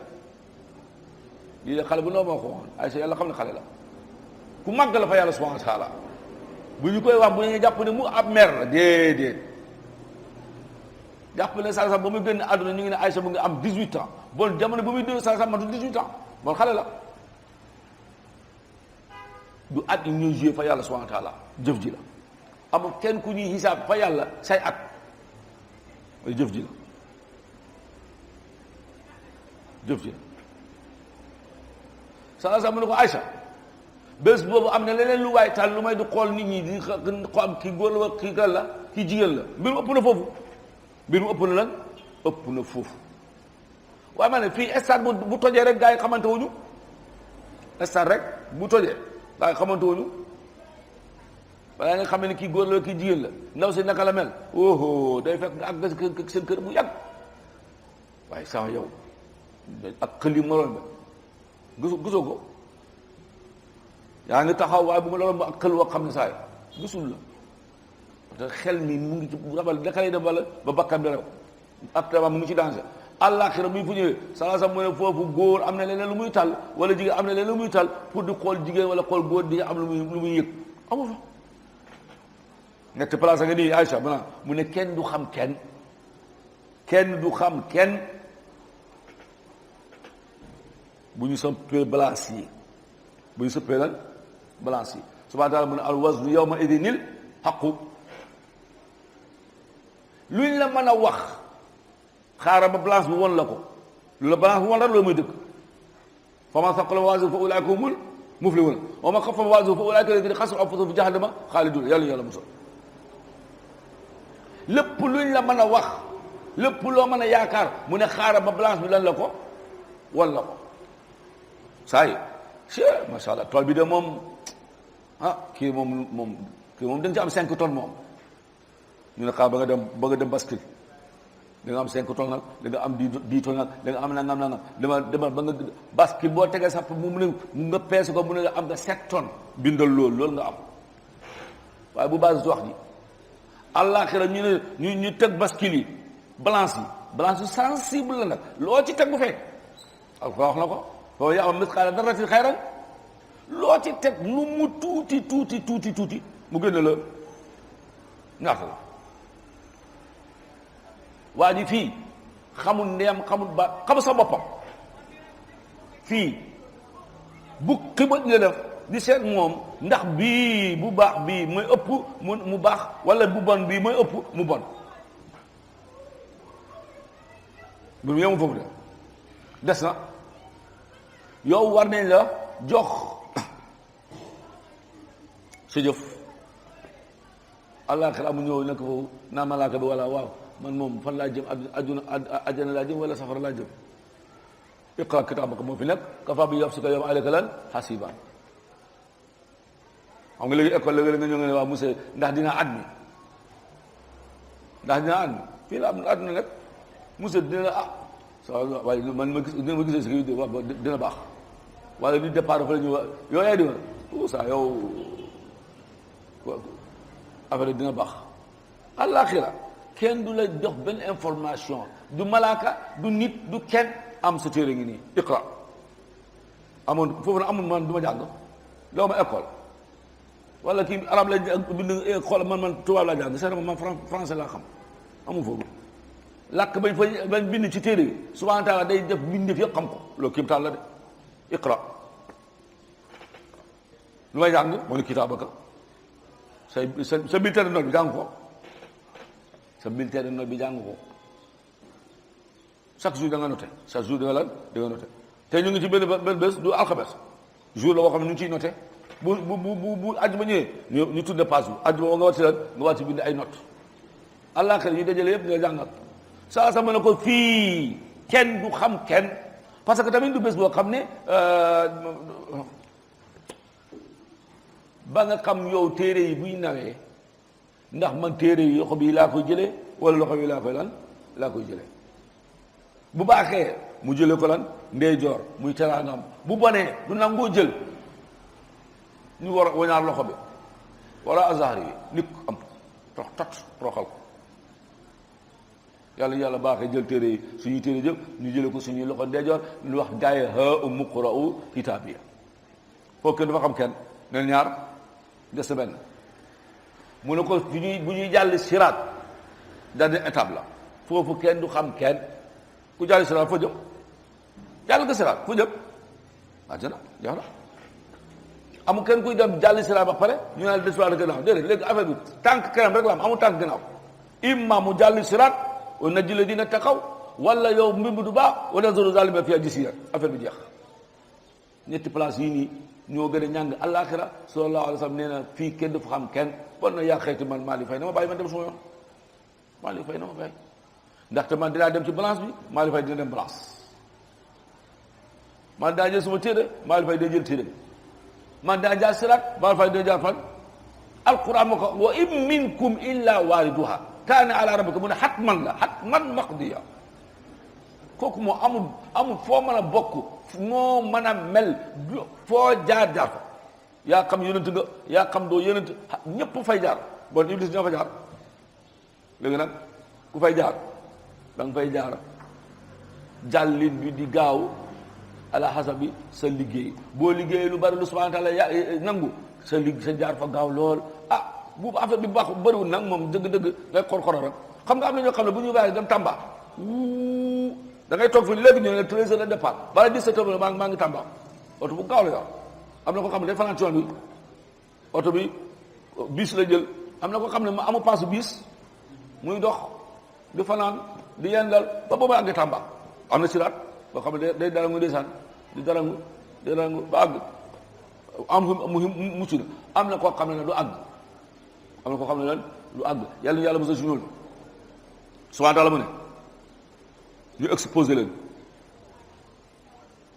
lii de xale bu ndaw moo ko waxoon Aïcha yàlla xam ne xale la ku màgg la fa yàlla subhanahu wa taala bu ñu koy wax bu ñu jàpp ne mu ab mer la déedéet jàpp ne saa ba muy génn àdduna ñu ngi ne Aïcha mu ngi am 18 ans bon jamono ba muy déglu saa matul 18 ans bon xale la du at yi ñuy joué fa yàlla subhanahu wa taala jëf ji la amul kenn ku ñuy xisaab fa yàlla say at ay jëf ji la saa mu ne ko Aïcha bés boobu am na leneen lu waay taal lu may di xool nit ñi di xool kii góor la wa kii kan la kii jigéen la mbir mu ëpp na foofu mbir mu ëpp na lan ëpp na foofu waaye ma ne fii stade bu tojee rek gaa yi xamante wuñu stade rek bu tojee gaa yi xamante wuñu balaa nga xam ne kii góor la kii jigéen la ndaw si naka la mel oho day fekk nga àgg seen kër bu yàgg waaye sama yow ak xël yi maloon ba gisoo ko yaa ngi taxaw waaye bu ma loolu ak xel woo xam ne saay gisul la parce que xel mi mu ngi ci rabal naka lay dem wala ba bakkan bi rew ak mu ngi ci danger àllaaxira bu ñu fu ñëwee sala sa mu ne foofu góor am na leneen lu muy tal wala jigéen am na leneen lu muy tal pour di xool jigéen wala xool góor di am lu muy yëg amu fa ñetti place nga nii Aïcha bana mu ne kenn du xam kenn du xam kenn bu ñu sampee balance yi bu ñu sëppee lan balance yi subhaanahu wa taala mu ne al waznu yawma idinil haqqu luñ la mën a wax xaaral ba balance bi won la ko lu la balance bi won rek loolu muy dëkk fa man saqulat mawaazinahu fa ulaa'ika humul muflihuun wa man xaffat mawaazinahu fa ulaa'ika allaziina xasiru anfusahum fi jahannama xaaliduun yàlla musal lépp luñ la mën a wax lépp loo mën a yaakaar mu ne xaaral ba balance bi lan la ko won la ko saa yi macha allah tool bi de moom kii moom dañ ci am 5 tonnes moom ñu ne xaar ba nga dem bascule da nga am 5 tonnes nag da nga am 10 tonnes nag da nga am nangam dama ba nga bascule boo tegee sax mu ne nga peese ko mu ne am nga 7 tonnes bindal loolu nga am waaye bu base wax ji àllaaxira ñu teg bascule yi balance yu sensible la nag loo ci teg bu fekk ak fa wax na ko foofu yaa am misqaala darratin xayran loo ci teg lu mu tuuti mu gën a la ñaata la waa ji fii xamul ndeem xamul ba xamul sa boppam fii bu xibat nga def di seet moom ndax bii bu baax bii mooy ëpp mu baax wala bu bon bii mooy ëpp mu bon bu yemu foofu de des na yow war nañ la jox sa jëf àllaaxira mu ñëw nekk foofu naa malaaka bi wala waaw man moom fan laa jëm àdduna àjjana laa jëm wala safara laa jëm iqra kitaabaka moo fi nekk kafaa bi nafsika yawma alayka lan hasiiba xam nga léegi école léegi nga ñëw nga ne waaw monsieur ndax dina admis fii la am àdduna nekk monsieur dina la sa waaye man ma gisee si dina baax wala di départ fa la ñu yow yaay dina tout ça yow affaire dina baax àllaaxira kenn du la jox benn information du malaaka du nit du kenn am sa téere ngi nii iqra amoon foofu na amul man du ma jàng loo ma école wala kii arab la bind xool man tubaab laa jàng c'est man français laa xam amul foofu làkk bañ bind ci téere yi subhaana taala day def bindef yëpp xam ko loolu kéem taal la de iqra lu may jàng moo ne kitaabaka sa bulletin de note bi jàng ko sa bulletin de note bi jàng ko chaque jour da nga noté chaque jour da nga lan da nga noté te ñu ngi ci benn bés du alxames jour la boo xam ne ñu ngi ciy noté bu àjjuma ñëwee ñu tudde passe bu àjjuma nga war ci lan nga war ci bind ay note àllaaxira ñu dajale yëpp nga jàngal saa sa mën na ko fii kenn du xam kenn parce que tamit du bés boo xam ne ba nga xam yow téere yi buy nawee ndax man téere yi loxo bi laa koy jëlee wala loxo bi laa koy jëlee bu baaxee mu jëlee ko lan ndeyjoor muy teraangam bu bonee du nangoo jël ñu war a wañaar loxo bi wala azahar yi nit am roxal ko yàlla baaxee jël téere yi suñuy téere jëf ñu jëlee ko suñuy loxo ndeyjoor ñu wax gaay ha muqra'u kitaabiya foofu kenn dafa xam kenn neen ñaar des na benn mu ne ko bu ñuy jàll siraat dernière étape la foofu kenn du xam kenn ku jàll siraat foo jëm jàll nga siraat foo jëm àjjana jeex na amul kenn kuy dem jàll siraat ba pare ñu naan des fois gannaaw déedéet léegi affaire bi tànk kanam rek la am amul tànk gannaaw imma mu jàll siraat wa najji la dina taxaw wala yow mbir du baax wala zoro zalima fi jisiya affaire bi jeex ñetti place yii nii ñoo gën a ñàng àllaaxira sallallahu alayhi wa sallam nee na fii kenn du fa xam kenn bon na yaa xeyti man maa li fay na ma bàyyi man dem suma yoon maa li fay na ma bàyyi ndaxte man dinaa dem ci balance bi maa li fay dina dem balance man daa jël suma téere maa li fay day jël téere man daa jaar siraat maa li fay day jaar fan alquran ma ko wa in minkum illa waariduha kaana ala rabbika mu ne xatman la xatman maqdiya kooku moo amul foo mën a bokk moo mën a mel foo jaar fa yaa xam yonent nga yaa xam doo yonent ñëpp fay jaar bon iblis dina fa jaar léegi nag ku fay jaar da nga fay jaar jàllin bi di gaaw ala hasabi sa liggéey boo liggéeyee lu bari lu subhanahu wa taala nangu sa jaar fa gaaw lool bu affaire bi baax bëriwul nag moom dëgg-dëgg ngay xor-xoro rek xam nga am na ñoo xam ne bu ñu bàyyi dem Tamba da ngay toog fi léegi ñu ne 13 heures de départ bala 17 heures maa ngi Tamba oto bu gaaw la yor am na ko xam ne day fanaan ci yoon bi oto bi bis la jël am na ko xam ne ma amu passe bis muy dox di fanaan di yendal ba booba àgg Tamba am na siraat boo xam ne day darangu ndeysaan di darangu ba àgg am mucc na am na koo xam ne du àgg am na koo xam ne lan du àgg yàlla mosa si ñoolu subhanahu wa taala mu ne ñu exposé leen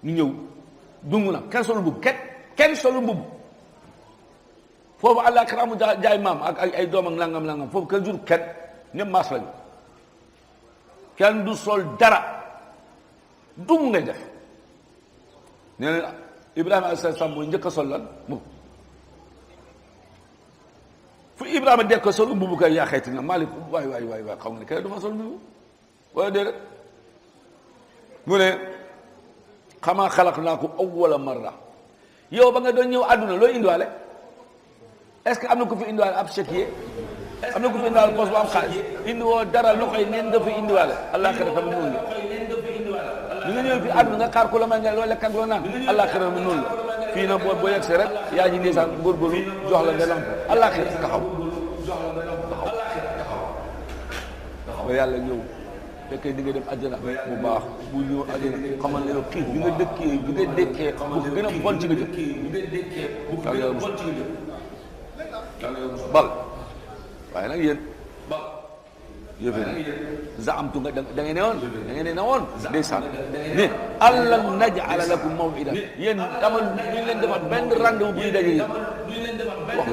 ñu ñëw dungu nag kenn solu mbubb kenn solu mbubb foofu àllaaxira mu jaay maam ak ay doom ak nangam foofu kenn jur kenn ñëpp maas lañu kenn du sol dara dungu ngay def nee na Ibrahima alayhi salaam mooy njëkk a sol lan mbubb fu Ibrahima dekk sol mbubb kay yaa xeyti nga Malick waay xam nga ne kenn du fa sol mbubb wala déedéet mu ne xamaa xalaqnaakum awwala marra yow ba nga doon ñëw àdduna looy indiwaale est-ce que am na ku fi indiwaale ab chéquier am na ku fi indiwaale poche bu am xaalis indiwoo dara lu koy neen nga fi indiwaale àllaaxira tamit noonu la li nga ñëw fi àdduna nga xaar ku la may nga loo lekk ak loo naan àllaaxira mi noonu la fii nag boo yegsee rek yaa ngi ndeysaan góorgóorlu jox la nga lamp àllaaxira taxaw ba yàlla ñëw fekkee di nga dem àjjana bu baax bu ñëw àjjana xamal ne yow kii bi nga dëkkee bu ko gën a bon ci nga jëm yàlla yàlla mos bal waaye nag yéen yëfe na zaamtu nga da ngeen ne woon ndeysaan ne allan naj'ala lakum maw'idan yéen tamal duñ leen defal benn rendez-vous buy daje yéen wax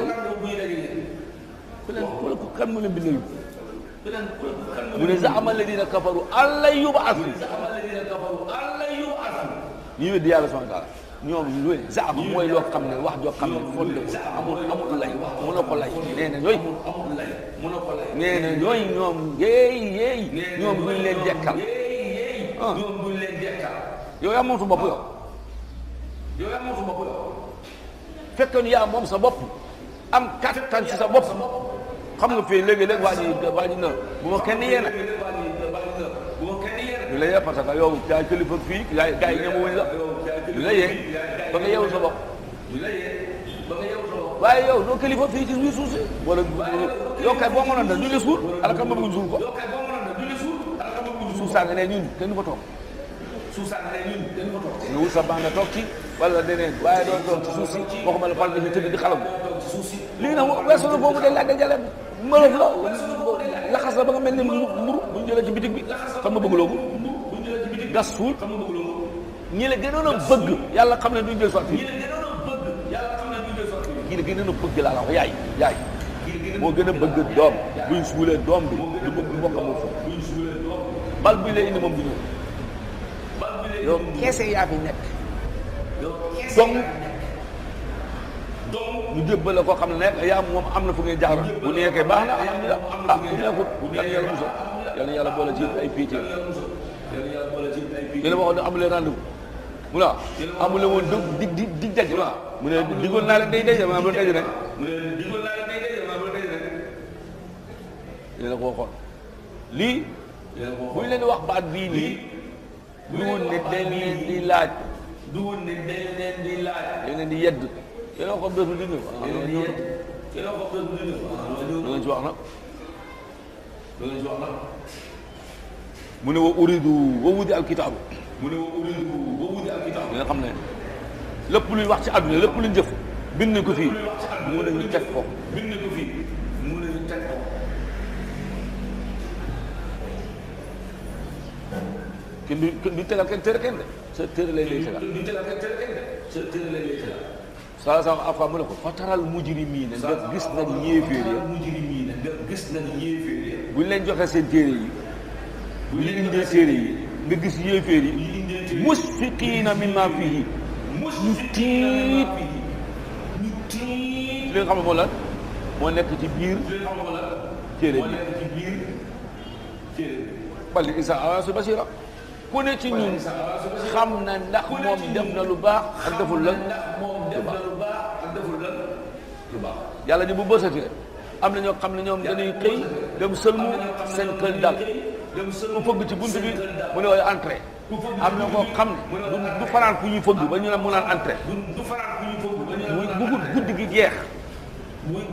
la kan mu leen bindal mu ne zaama alladina kafaru allan yub'asu ñu weddi yàlla subhanahu wa taala ñoom lu zaama mooy loo xam ne wax joo xam ne fondé amul lay mën na ko lay nee na ñooy nee na ñooy ñoom yéey ñoom duñ leen dekkal yow yaa moom sa bopp fekkoon yaa moom sa bopp am kattan ci sa bopp xam nga fii léegi-léegi waa ji na bu ma kenn yee nag du la yee parce que yow yaa kilifa fii gars yi ñemewuñ la du la yee ba nga yeewu sa bopp waaye yow doo kilifa fii ci biir suuf si wala yow kay boo mënoon dal du la suul ala kan ma bëgg suul ko suuf saa nga ne ñun kenn du fa toog nga wut sa bande toog ci wala deneen waaye doon toog ci suuf si waxuma la pal bi tëdd di xalam lii nag weesu na boobu day laaj dajale mëlëf la laxas la ba nga mel ni mburu bu ñu jëlee ci bitig bi xam nga bëgg loogu gas suul ñi la gënoon a bëgg yàlla xam ne duñ jël soit kii la gënoon a bëgg laa la wax yaay moo gën a bëgg doom buñ suulee doom bi du bëgg mbokk moo fa bal buñ lay indi moom du ñëw yow keese yaa fi nekk donc ñu jébbal la koo xam ne nekk yaa moom am na fu ngeen jaar bu nekkee baax na alhamdulilah bu nekkut yal na yàlla musal yal na yàlla boole ci ay piic yéen a waxoon ne amuleen rendez-vous mu la amule woon dig daje mu ne digoon naa leen day daje ma doon daje rek yéen a ko waxoon lii buñ leen di wax baat bii nii du woon ne dañ leen di laaj dañ leen di yedd yéen a ko bés bu di ñëw loolu ci wax nag mu ne wa uridu wa wudi alkitaabu nga xam ne lépp luy wax ci àdduna lépp luñ jëf bind nañ ko fii mu ne ñu teg ko kenn du tegal kenn téere kenn de sa téere lay tegal sala sama afa mu ne ko fataral mujrimiina nga gis nag yéeféer ya buñ leen joxe seen téere yi bu ñu indee téere yi nga gis yéeféer yi musfiqiina mimma fihi ñu tiit li nga xam ne moo lan moo nekk ci biir téere bi bali isa awasu basira ku ne ci ñun xam na ndax moom def na lu baax ak deful lan lu baax yàlla ni bu bësatee am na ñoo xam ne ñoom dañuy xëy dem sëlmu seen kër dal ku fëgg ci bunt bi mu ne waaye entrée am na koo xam ne du fanaan fu ñuy fëgg ba ñu ne mu naan entrée bu guddi gi jeex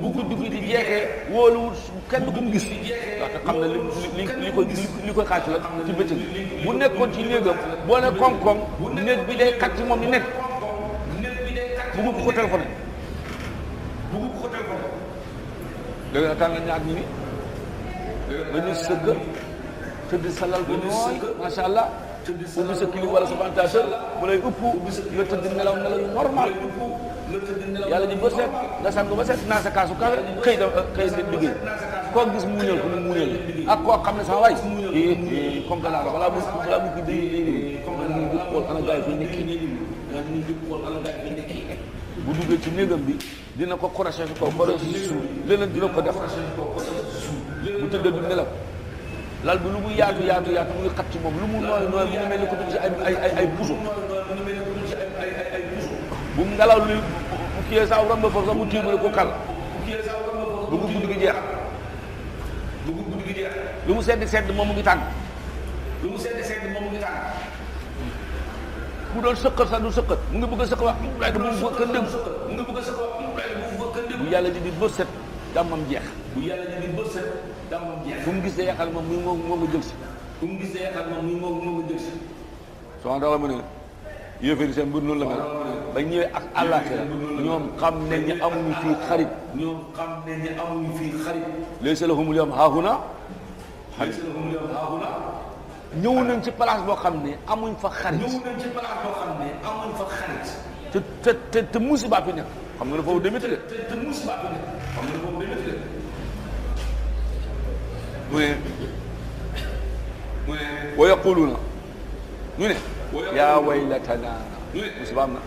bu guddi gi di jeexee wóoluwul kenn ku mu gis ndaxte xam ne li koy xaaj la ci bëccëg bu nekkoon ci néegam boo ne koŋ-koŋ néeg bi day xaj ci moom di nekk buggu ko téléphoné da nga tànn ñaar ñi ni nga ñu sëgg tëdd sa lal bu nooy macha allah ubbi sa clim wala sa ventilateur mu lay upp nga tëdd nelaw yu normal yàlla ji ba set nga sang ba set naa sa kaasu café xëy liggéey koo gis muñal ko mu muñal ak koo xam ne sax waay comme que naa balaa mu ki di ñu di xool ana gaay fi nekki bu duggee ci néegam bi dina ko crochet fi kaw crochet ci suuf leneen dina ko def bu tëddee du nelaw lal bi lu mu yaatu mu ngi xat ci moom lu mu nooy mu ngi mel ni ko dugg ci ay puso bu mu ngelaw li bu kiyee saa romb foofu sax mu tiir mu ne ko kal bëgg guddi gi jeex lu mu sedd moom mu ngi tàng bu doon sëqat sax du sëqat mu ngi bëgg a sëq wax lay da bu mu kën dégg bu yàlla di bët set jàmmam jeex fu mu gis ne yaakaar moom moo nga jël si soxna dala mu ne yéeféeri seen mbir noonu la mel ba ñëwee ak àllaaxira ñoom xam nañ ne amuñu fii xarit laysa lahumul yawma haahuna xarit ñëw nañ ci place boo xam ne amuñ fa xarit te musiba fi nekk xam nga ne foofu demee de mu ne wa yaquluuna ñu ne yaa waylatana musiba am na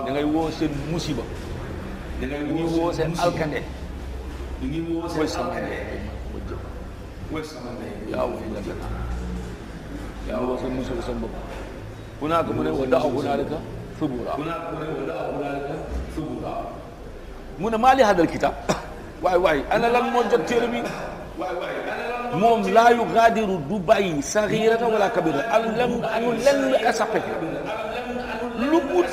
da ngay woo seen musiba da ngay woo seen alkande mooy sama yaa waylatana yaa woo seen musiba seen bopp hunaaka mu ne wa da'aw hunaalika subuura mu ne maa li hadal kitaab waay ana lan moo jot téere bi moom laa yugaadiru du bàyyi saxiirata wala kabira amul lenn échappé lu mu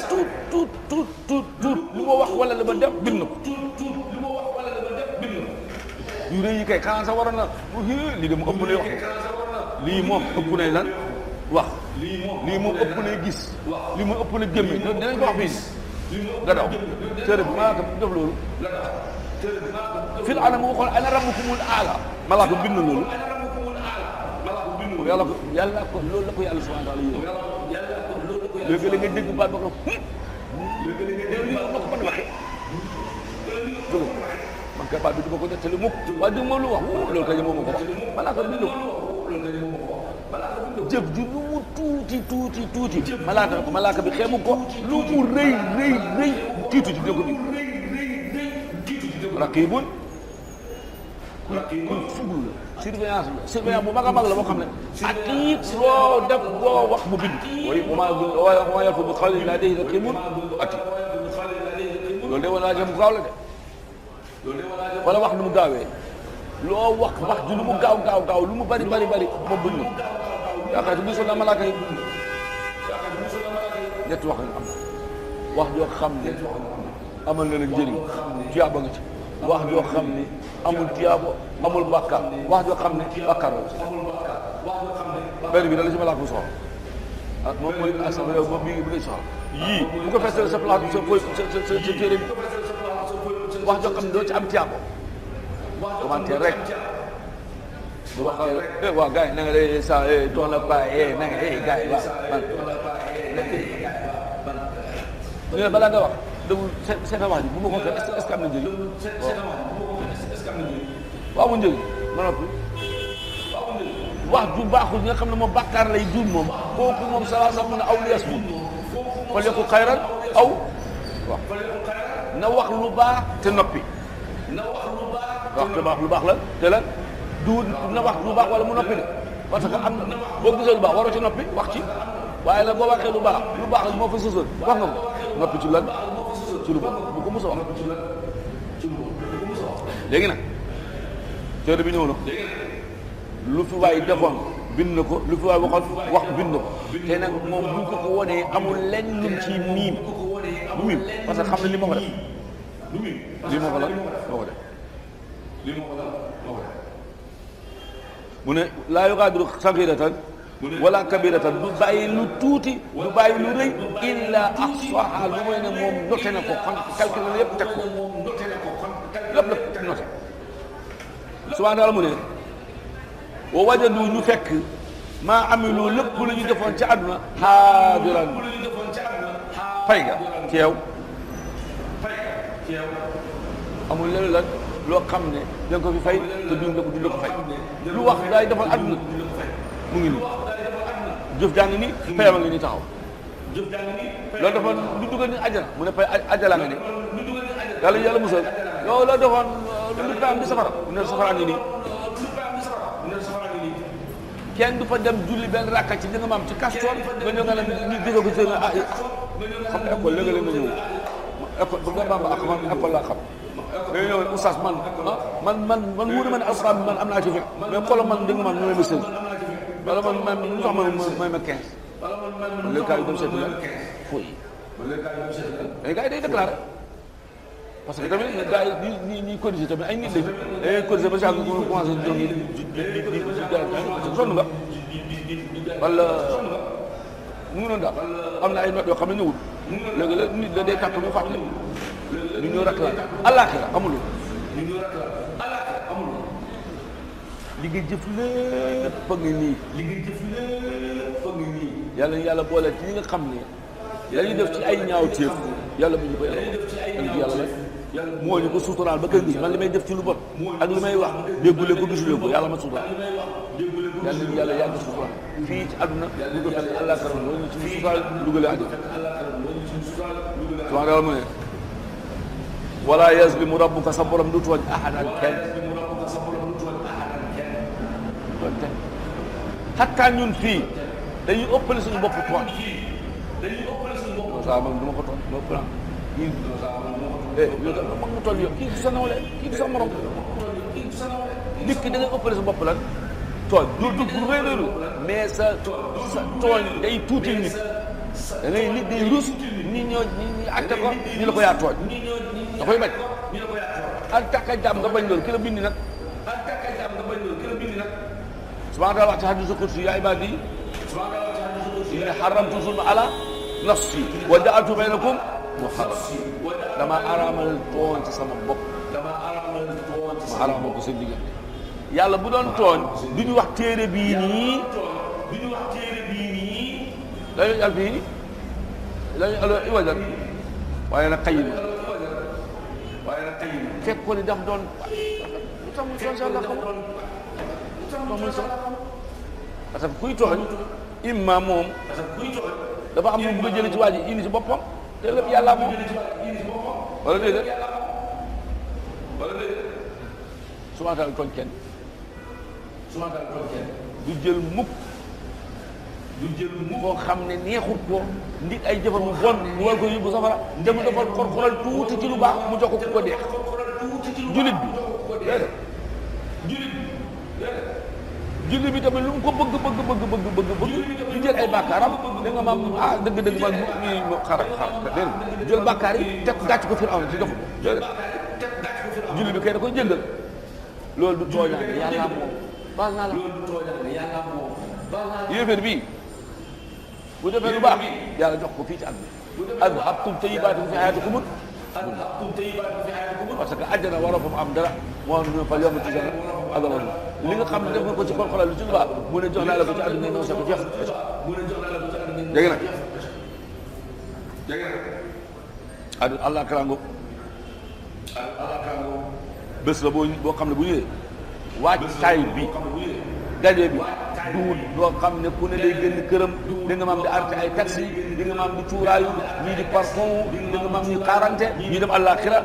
tuut lu ma wax wala la ma def bind na ko yu rëy yi kay xanaa sax waroon na lii de mu ëpp nay wax lii moom ëpp nay lan wax lii moom ëpp nay gis lii moom ëpp na gémme dinañ ko wax fii nga daw téere bi maa ko def loolu fil anam waxoon ana rabbukumul aala malaaka bind loolu yàlla ko loolu la ko yàlla subhanahu wa taala léegi la nga dégg baat ba ko lii ma ko mën a waxee man kay baat bi du ma ko nettali mukk waaye di ma lu wax loolu kay moom ma ko wax malaaka bind ko jëf ju lu mu tuuti malaaka bi xeemu ko lu mu rëy tiitu ci dégg bi raqibun kuy fuglu la surveillance bu mag a mag la boo xam ne ak it loo def boo wax mu bind wama yalfidu min qawlin illa ladayhi raqibun atid loolu de wala mu gaaw la de wala wax lu mu gaawee loo wax ji lu mu gaaw lu mu bari moom bind na yaakaar te gisoon na malaaka yi ñetti wax nga am wax joo xam ne amal na la njëriñ tuyaaba nga ci wax joo xam ne amul tiyaabo amul bàkkaar wax joo xam ne bàkkaar la benn bi da la si malaaka bu soxla ah moom mooy asama yow moom bii bi ngay soxla yii bu ko fesal sa place sa téere bi wax joo xam ne doo ci am tiyaabo commentaire rek bu wax waa gars yi na nga de sa toon la ba na nga gars yi waaw ñu ne balaa nga wax déglu seeta wax ji bu ma ko waxee est-ce que am na njëriñ waaw mu njëriñ ma noppi wax ju baaxul nga xam ne moom bàkkaar lay dul moom kooku moom sala sax mu ne aw lias moom fal yakul xayran aw wax na wax lu baax te noppi wax te baax lu baax la te la du na wax lu baax wala mu noppi de parce que am na boo gisee lu baax waroo ci noppi wax ci waaye nag boo waxee lu baax la moo fa sësoon wax nga ko noppi ci lan ci lu baax bu ko mos a wax léegi nag téere bi ñëw na lu fi waay defoon bind na ko lu fi waay waxoon wax bind na ko te nag moom buñ ko wonee amul lenn lum ci miim lu miim parce que xam ne li ma ko def lii moo ko la moo ko def mu ne laa yugaadiru sagiiratan wala kabiratan du bàyyi lu tuuti du bàyyi lu rëy illa ahsaahaa lu mooy ne moom noté na ko xam calculé na yëpp teg ko lépp la noté subhaanahu wa taala mu ne wa wajadu ñu fekk maa amilu lépp lu ñu defoon ci àdduna haadiran fay ga teew amul leneen lan loo xam ne da nga ko fi fay te duñ la ko fay lu wax daay defal àdduna mu ngi nii jëf jàng ni payama ngi ni taxaw loolu defoon lu dugal ni ajjana mu ne pay ajjala nga ni yàlla musal yow la defoon lu payam di safara mu ne safara ngi nii kenn du fa dem julli benn rakka ci di nga maam ci kastoor nga ñëw nga ne ñu jóge ko seen xam nga école léeg-léeg nga ñëw école bu nga bamba ak man école laa xam léegi ñëw oustaz man wóor na ma ne alxuraan bi man am naa ci fekk mais xoolal man di nga maam ñooy ma sëñ wala man lu tax may ma 15 léegi gars yi dem seeti la fooy mais gars yi day déclaré parce que tamit gars yi ñi cotiser tamit ay nit lañu dañuy cotiser ba saa ko commencé di sonn nga wala mu ngi noonu daal am na ay notes yoo xam ne ñëwul léegi la nit da day tàpp mu fàttali ñu ñëw rek la àllaaxira amul li nga jëf lépp fa nga nii yàlla boole ci ñi nga xam ne dañuy def ci ay ñaaw téef yàlla bu ñu ko yàlla moo ñu ko suturaal ba kër gis man li may def ci lu bon ak li may wax déggule ko gisulee ko yàlla ma suturaal yàlla yàgg suturaal fii ci àdduna ñu ko fekk àllaa karam loolu ci suturaal dugale àdduna subhaana yàlla mu ne wala yazlimu rabbuka sa borom du tooñ ahadan kenn xattaa ñun fii dañuy ëppale suñu bopp tooñ saa man du ma ko tooñ ma ëpp naa yow mag nga toll yow kii du sa nawle kii du sa morom nit ki da ngay ëppale sa bopp lan tooñ du réeréeru mais sa tooñ day tuutil nit da ngay nit day rus nit ñi atte ko ñu la ko yaa tooñ da koy bañ an takka jàmm nga bañ loolu ki la bindi nag subhaana taala wax ci hadiisul qudsi yaa ibaadi inni haramtu zulma ala nafsi wa ja'altu baynakum muharraman dama araamal tooñ ci sama bopp ma araamal ko seen diggante yàlla bu doon tooñ du ñu wax téere bii nii dañuy al fii dañuy al iwajan waaye nag xëy na fekk ko ni daf doon lu tax muy tooñ sax la xamul parce que kuy tooñ imma moom dafa am lu bëgg a jële ci waa ji indi ci boppam te lépp yàlla moom wala déedéet subhaana taala tooñ kenn du jël mukk boo xam ne neexut ko ndig ay jëfar mu bon mu war ko yóbbu safara dem dafa xorxoral tuuti ci lu baax mu jox ko ku ko deex julit bi déedéet julli bi tamit lu mu ko bëgg di jël ay bàkkaaram da nga maam dëgg-dëgg man ñii xara dégg nga jël bàkkaar yi teg gàcc ko Firawna ci jox julli bi kay da koy jëngal loolu du tooñaane yàlla moom baal naa la yéeféer bii bu defee lu baax yàlla jox ko fii ci àdduna adhabtum tayyibaatikum fi hayaatikum parce que àjjana waroo fa mu am dara moo ñu fa yomb ci jana adaloon li nga xam ne def nga ko ci xol lu ci lu baax mu ne jox naa la ko ci àdduna non c'est ko jeex dégg na adu allah karango bés la boo xam ne bu ñëwee waajtaay bi daje bi duut doo xam ne ku ne day génn këram di nga maam di arte ay taxi di nga maam di cuuraayu ñii di parfum di nga maam ñi xaarante ñii dem àllaaxira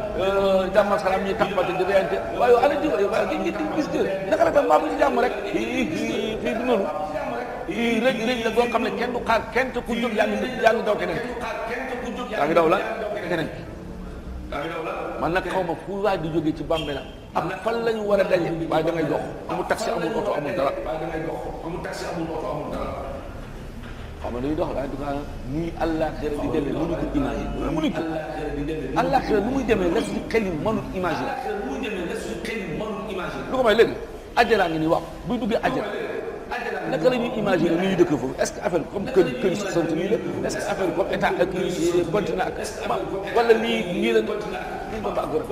jàmm ak salaam ñuy taxawante di reyante waaye yow ana ji waaye di gis jë naka la tam maa bu ci jàmm rek fii du noonu fii rëj la doo xam ne kenn du xaar kenn te ku jóg yaa ngi daw keneen yaa ngi daw la keneen man nag xaw ma fu waay di jógee ci Bambey ak fan la ñu war a daje waaye da ngay dox amul taxi amul oto amul dara xam nga day dox waaye du kaa muy àllaaxira di demee mënu ko imaginer mënuñ ko àllaaxira nu muy demee la suñu xel yi mënul imaginer lu ko may léegi àjjana ngi nii waaw buy duggee àjjana naka la ñuy imaginer ni ñuy dëkk foofu est-ce que affaire comme kër sant nii la est-ce que affaire comme état ak continent ak wala lii la lii ko bàgg rek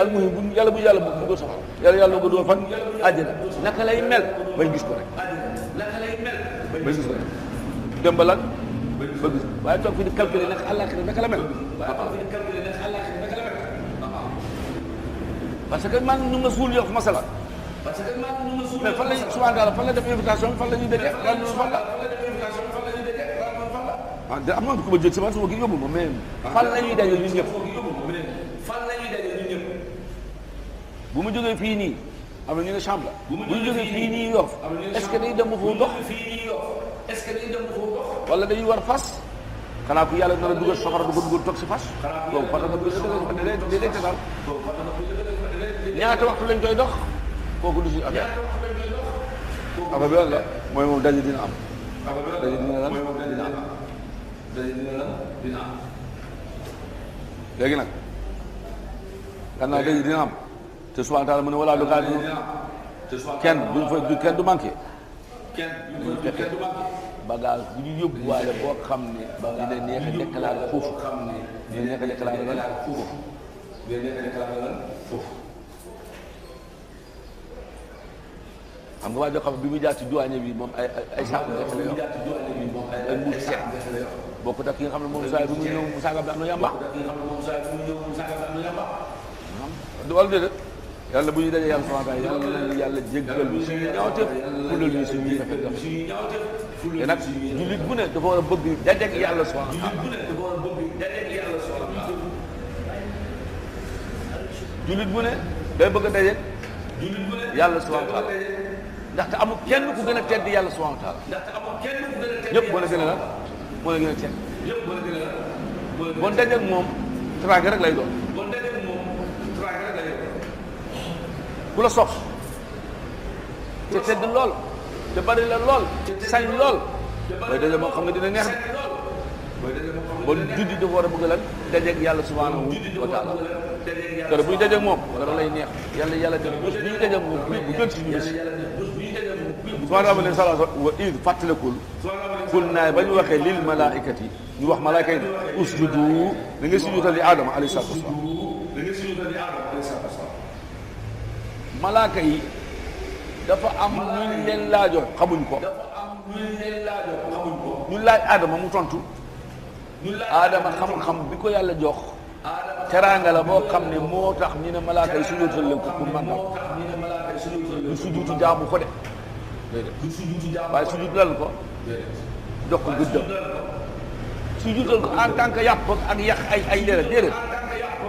almuhim bu yàlla bu ko soxla yàlla ko doon fan àjjana naka lay mel bay gis ko rek bay gis ko rek dem ba lan ba gis waaye toog fi di calculer naka àllaaxira naka la mel parce que man ñu nga suul yow masala mais fan lañu subhaana taala fan la def invitation fan la ñuy dëkkee fan la ah de am na ko ma jël si man su ma kii yóbbu ma mais fan la ñuy daje ñun ñëpp bu ma jógee fii nii am na ñu ne chambre la bu ñu jógee fii nii Yoff est-ce que day dem foofu dox wala dañuy war fas xanaa ku yàlla nar a dugal soxora du ko dugal toog si fas boobu parce que day tegal ñaata waxtu lañ koy dox kooku du suñu affaire affaire bi lan la mooy moom daje dina am daje dina lan dina am léegi nag gannaaw daje dina am te subhanahu wa taala mu ne wala dokaa kenn kenn du manqué bagage bu ñu yóbbuwaale boo xam ne dina neex a déclaré foofu dina neex a déclaré lan foofu xam nga waa joo xam ne bi muy jaar ci douane bi moom ay saako def la yor ay mbuus set bokkut ak ki nga xam ne moom saa yi bi muy ñëw mu saagam bi am na yàmba wala déedéet yàlla bu ñu dajee yàlla subhanahu wa taala yàlla yàlla jéggal ñu suñu ñaawteef fulal ñu suñu rafet def te nag jullit bu ne dafa war a bëgg dajeeg yàlla subhanahu wa taala jullit bu ne day bëgg a dajeeg yàlla subhanahu wa taala ndaxte amul kenn ku gën a tedd yàlla subhanahu wa taala ñëpp moo la gën a lan moo la gën a tedd bon dajeeg moom teraanga rek lay doon ku la sopp te tedd lool te bari la lool sañ lool mooy daje moo xam nga dina neex bon juddi dafa war a bëgg lan dajeeg yàlla subhanahu wa taala kër buy dajeeg moom dara lay neex yàlla def bés bu ñu dajeeg moom bu gën si ñu bés subhanahu ne sala wa id fàttalikul kul naay ba ñu waxee lil malaikati ñu wax malaaka yi usjudu da nga sujudal li aadama alayhi salatu wasalaam malaaka yi dafa am ñu leen laajoon xamuñ ko ñu laaj aadama mu tontu aadama xam-xam bi ko yàlla jox teraanga la boo xam ne moo tax ñu ne malaaka yi sujjóotal leen ko pour màggal du sujjóotu jaamu ko de waaye sujjóotal ko jox ko gëddam sujjóotal ko en tant que yàpp ak yàq ay déedéet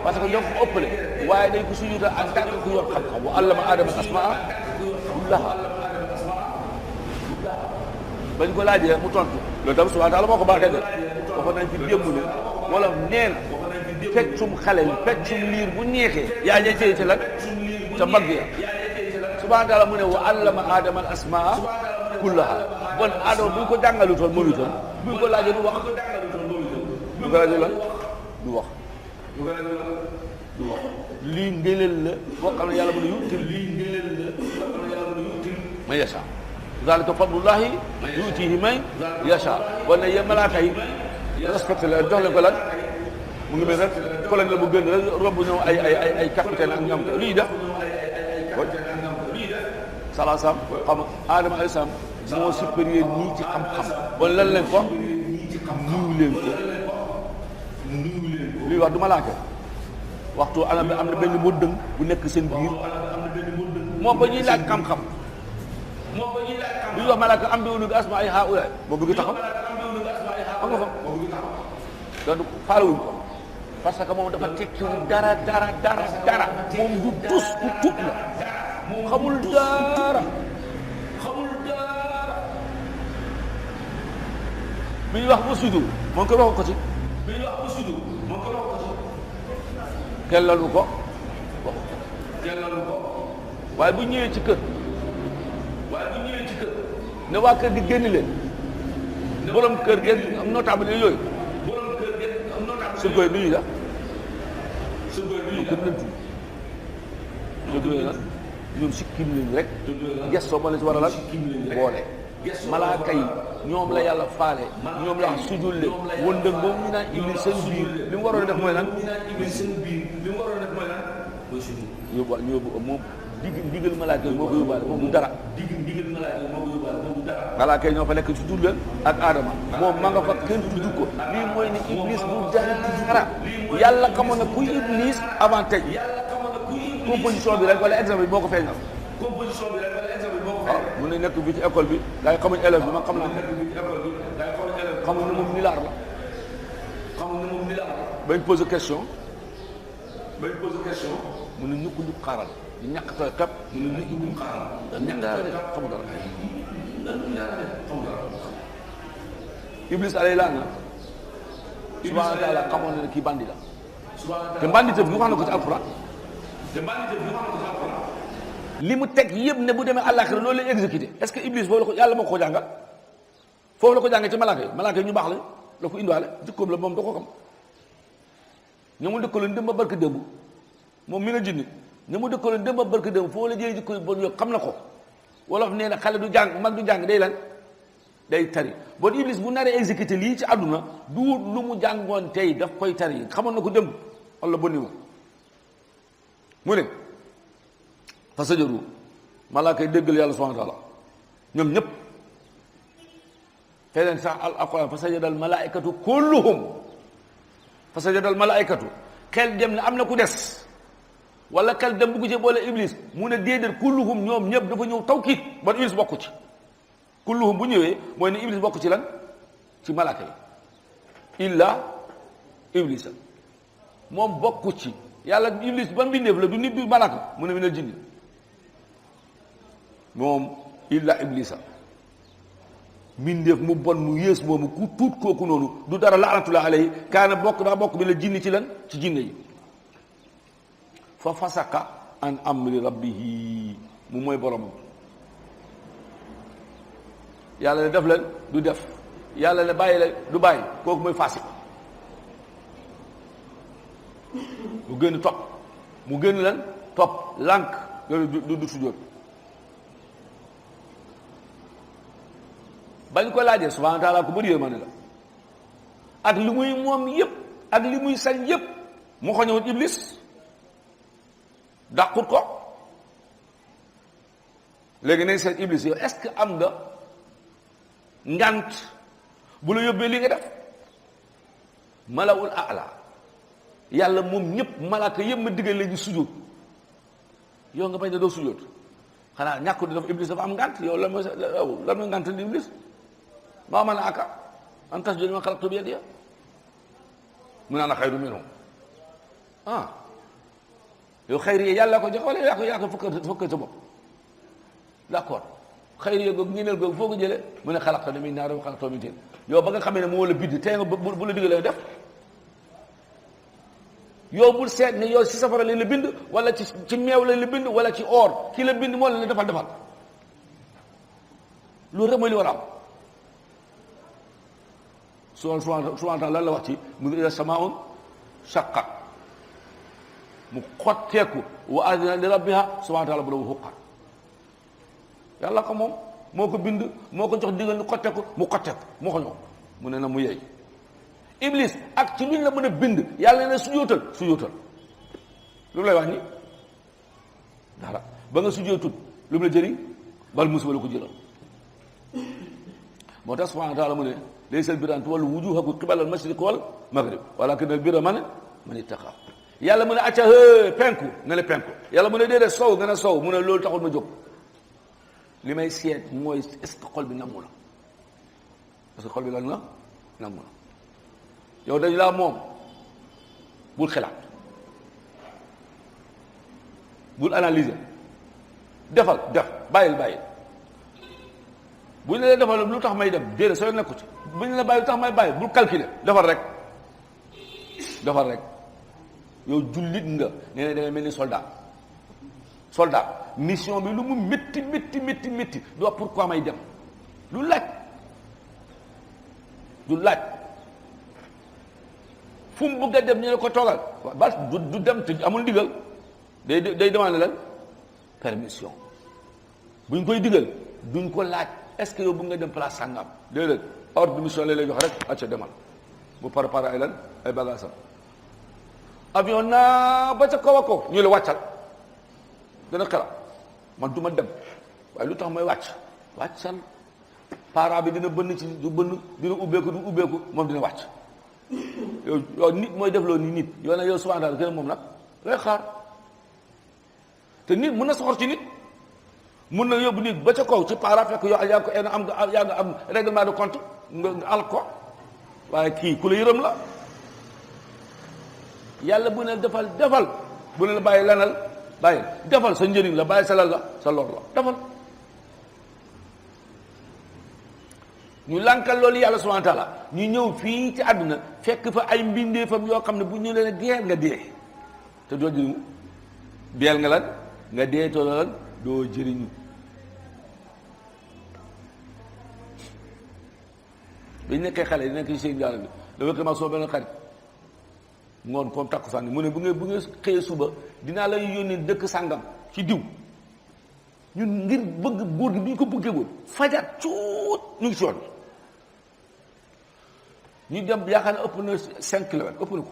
parce que ñoo ko ëppale waaye dañ ko sujjóotal en tant que ku yor xam-xam wa allama aadama asmaa kullaha bañ ko laajee mu tontu loolu tam subhaanahu wa taala moo ko baaxee de waxoon nañ fi démb ne wala nee na feccum xale bi feccum liir bu neexee yaa ngi téye ci lan ca mbagg ya subhaanahu wa taala mu ne wa allama aadama al asmaa kullaha bon aadama bu ñu ko jàngalutoon moom itam bu ñu ko laajee du wax bu ko laajee lan du wax lii ngëneel la boo xam ne yàlla mën a yuutil man yasha zalika fadlullahi yuutihi man yasha wala yéen malaaka yi respecté la jox leen ko lan mu ngi mel rek colonel bu gën rek romb ñëw ay capitaine ak ñoom lii def salaasam xam Adama alayhi salaam moo supérieur ñii ci xam-xam wala lan leen ko nuyu leen ko lii wax du malaaka waxtu am na benn moo dëng bu nekk seen biir moom ba ñuy laaj xam-xam bu ñu wax malaaka am bi unu bi asma ay haula moom bëgg taxaw xam nga fa donc faalewuñ ko parce que moom dafa tekkiwul dara moom du tus ku tut la xamul dara bi ñu wax ba sudu moom koy wax ko ci kellalu ko waaye bu ñëwee ci kër ne waa kër gi génn leen borom kër gi notable yooyu surgoy du ñu la kër nantu ñoo la ñoom sikkim lañ rek gestoo ma la si war a lan boole malaaka yi ñoom la yàlla faale ñoom la wax sujul le wëndëg moom ñu naan iblis seen biir li mu waroon a def mooy lan yóbbu moom digal malaaka yi moo ko yóbbaale moom du dara malaaka yi ñoo fa nekk ci tudd ak Adama moom ma nga fa kenn tudd ko lii mooy ne iblis du dara yàlla xamoon na kuy iblis avant tey composition bi rek wala examen bi moo ko feeñal waaw mun nañ nekk bi ci école bi gaa yi xamuñ élève bi man xam naa xamuñ ne moom nilaar la bañ posé question mun na ñukk xaaral di ñàkk tooy xepp ñàkk tooy xepp xamul dara Iblis alay laa na subhanahu wa taala xamoon na ne kii bandi la te bandite bi wax na ko ci alquran li mu teg yëpp ne bu demee àllaaxira loolu lay exécuté est-ce que Iblis foofu la ko yàlla moo ko jàngal foofu la ko jàngee ci malaaka yi ñu baax la ko indiwaale jikkoom la moom da ko xam ña mu dëkkaloon dem ba barke démb moom mi na jinni ña mu dëkkaloon dem ba barke démb foo la jëlee jikko yu bon yo xam na ko wolof nee na xale du jàng mag du jàng day lan day tari bon Iblis bu naree exécuté lii ci àdduna du lu mu jàngoon tey daf koy tari xamoon na ko démb walla ba ni mu ne fa sajaru malaaka yi déggal yàlla subhanahu wa taala ñoom ñëpp feneen sax alquran fa sajadal malaikatu kulluhum fa sajadal malaikatu xel dem ne am na ku des wala xel dem bugg ci boole Iblis mu ne déedéet kulluhum ñoom ñëpp dafa ñëw tawkiit ba Iblis bokku ci kulluhum bu ñëwee mooy ne Iblis bokk ci lan ci malaaka yi illa Iblisa moom bokku ci yàlla Iblis ban mbindeef la du nit du malaaka mu ne minal jinni moom illa Iblisa mbindeef mu bon mu yées moomu ku tuut kooku noonu du dara laanatullah alayhi kaana daa bokk minal jinni ci lan ci jinne yi fa fasaka an amri rabbihi mu mooy boromam yàlla ne def leen du def yàlla ne bàyyi leen du bàyyi kooku mooy fasik mu génn topp mu génn leen topp lànk loolu du sujjóot bañ ko laajee subhanahu wa taala ko bëri yërmande la ak li muy moom yëpp ak li muy sañ yëpp mu xoñewut Iblis dàqut ko léegi nañ seet Iblis yow est-ce que am nga ngant bu la yóbbee li nga def malawul ala yàlla moom ñëpp malaaka yëpp ma diggal léegi sujjóot yow nga bañ ne doo sujjóot xanaa ñàkku di def Iblis dafa am ngant yow lan mooy ngant di Iblis maa manaaka an tasjuda limaa xalaqtu bi yadayya mu ne ana xayru minhu yow xayri yi yàlla ko jox wala yaa ko fukk sa bopp d'accord xayri yi googu ñeneel googu foo ko jëlee mu ne xalaqtanii min naarin wa xalaqtahu min tiin yow ba nga xamee ne moo la bind tey nga bu la diggalee def yow bul seet ne yow si safara lañ la bind wala ci meew lañ la bind wala ci or ki la bind moo la ne defal loolu rek mooy li war a am souvent lan la wax ci mu ida samaun shaqqat mu xotteeku wa adina li rabbiha subhanahu wa taala bu la xuqat yàlla ko moom moo ko bind moo ko jox digal ni xotteeku mu xotteeku moo ko ñëw mu ne na mu yeey Iblis ak ci luñ la mën a bind yàlla ne sujjóotal lu mu lay wax ni dara ba nga sujjóotul lu mu la jëriñ bal musiba la ko jëlal moo tax subhanahu wa taala mu ne laysa al birra an tuwallu wujuhakum qibala al mashriq wal maghrib walakin al birra man ittaqa yàlla mu ne acca penku nga ne penku yàlla mu ne déedéet sow nga ne sow mu ne loolu taxul ma jóg li may seet mooy est-ce que xol bi nangu la parce que xol bi lan nga nangu la yow dañ laa moom bul xelaat bul analyser defal def bàyyil bu ñu la defal lu tax may dem déedéet soo nekku ci bu ñu la bàyyi lu tax may bàyyi bul calculer defal rek yow jullit nga nee na dangay mel ni soldat mission bi lu mu métti du wax pourquoi may dem du laaj fu mu bëgg a dem ñu ne ko toogal ba du dem te amul ndigal day demandé lan permission buñ koy digal duñ ko laaj est-ce que yow bëgg nga dem place sàngam déedéet ordre de mission lay jox rek acca demal bu préparé ay lan ay bagages am avion naa ba ca kaw a kaw ñu la wàccal dana xela man du ma dem waaye lu tax may wàccal para bi dina bënn ci du bënn dina ubbeeku du ubbeeku moom dina wàcc yow nit mooy def loolu ni nit yow nag yow subhanahu wa ta'ala moom nag lay xaar te nit mun na soxor ci nit mun na yóbbu nit ba ca kaw ci para fekk yow yaa nga am règlement de compte nga al ko waaye kii ku la yërëm la yàlla bu ne defal bu ne la bàyyi lanal bàyyi defal sa njëriñ la bàyyi sa lal la sa lor la defal. ñu lànkal loolu yàlla subhanahu wa taala ñu ñëw fii ci àdduna fekk fa ay mbindeefam yoo xam ne bu ñu leen deel nga dee te doo jëriñu deel nga lan nga dee te lan doo jëriñu. dañ nekkee xale yi nekk ci seen jàll bi dafa ko ma soo benn xarit ngoon comme takku sànni mu ne bu ngeen xëyee suba dinaa la yónnee dëkk sàngam ci diw ñun ngir bëgg góor gi bi ñu ko bëggee woon fajar cuut ñu ngi si yoon ñu dem yaakaar ne ëpp na 5 kilomètres ëpp na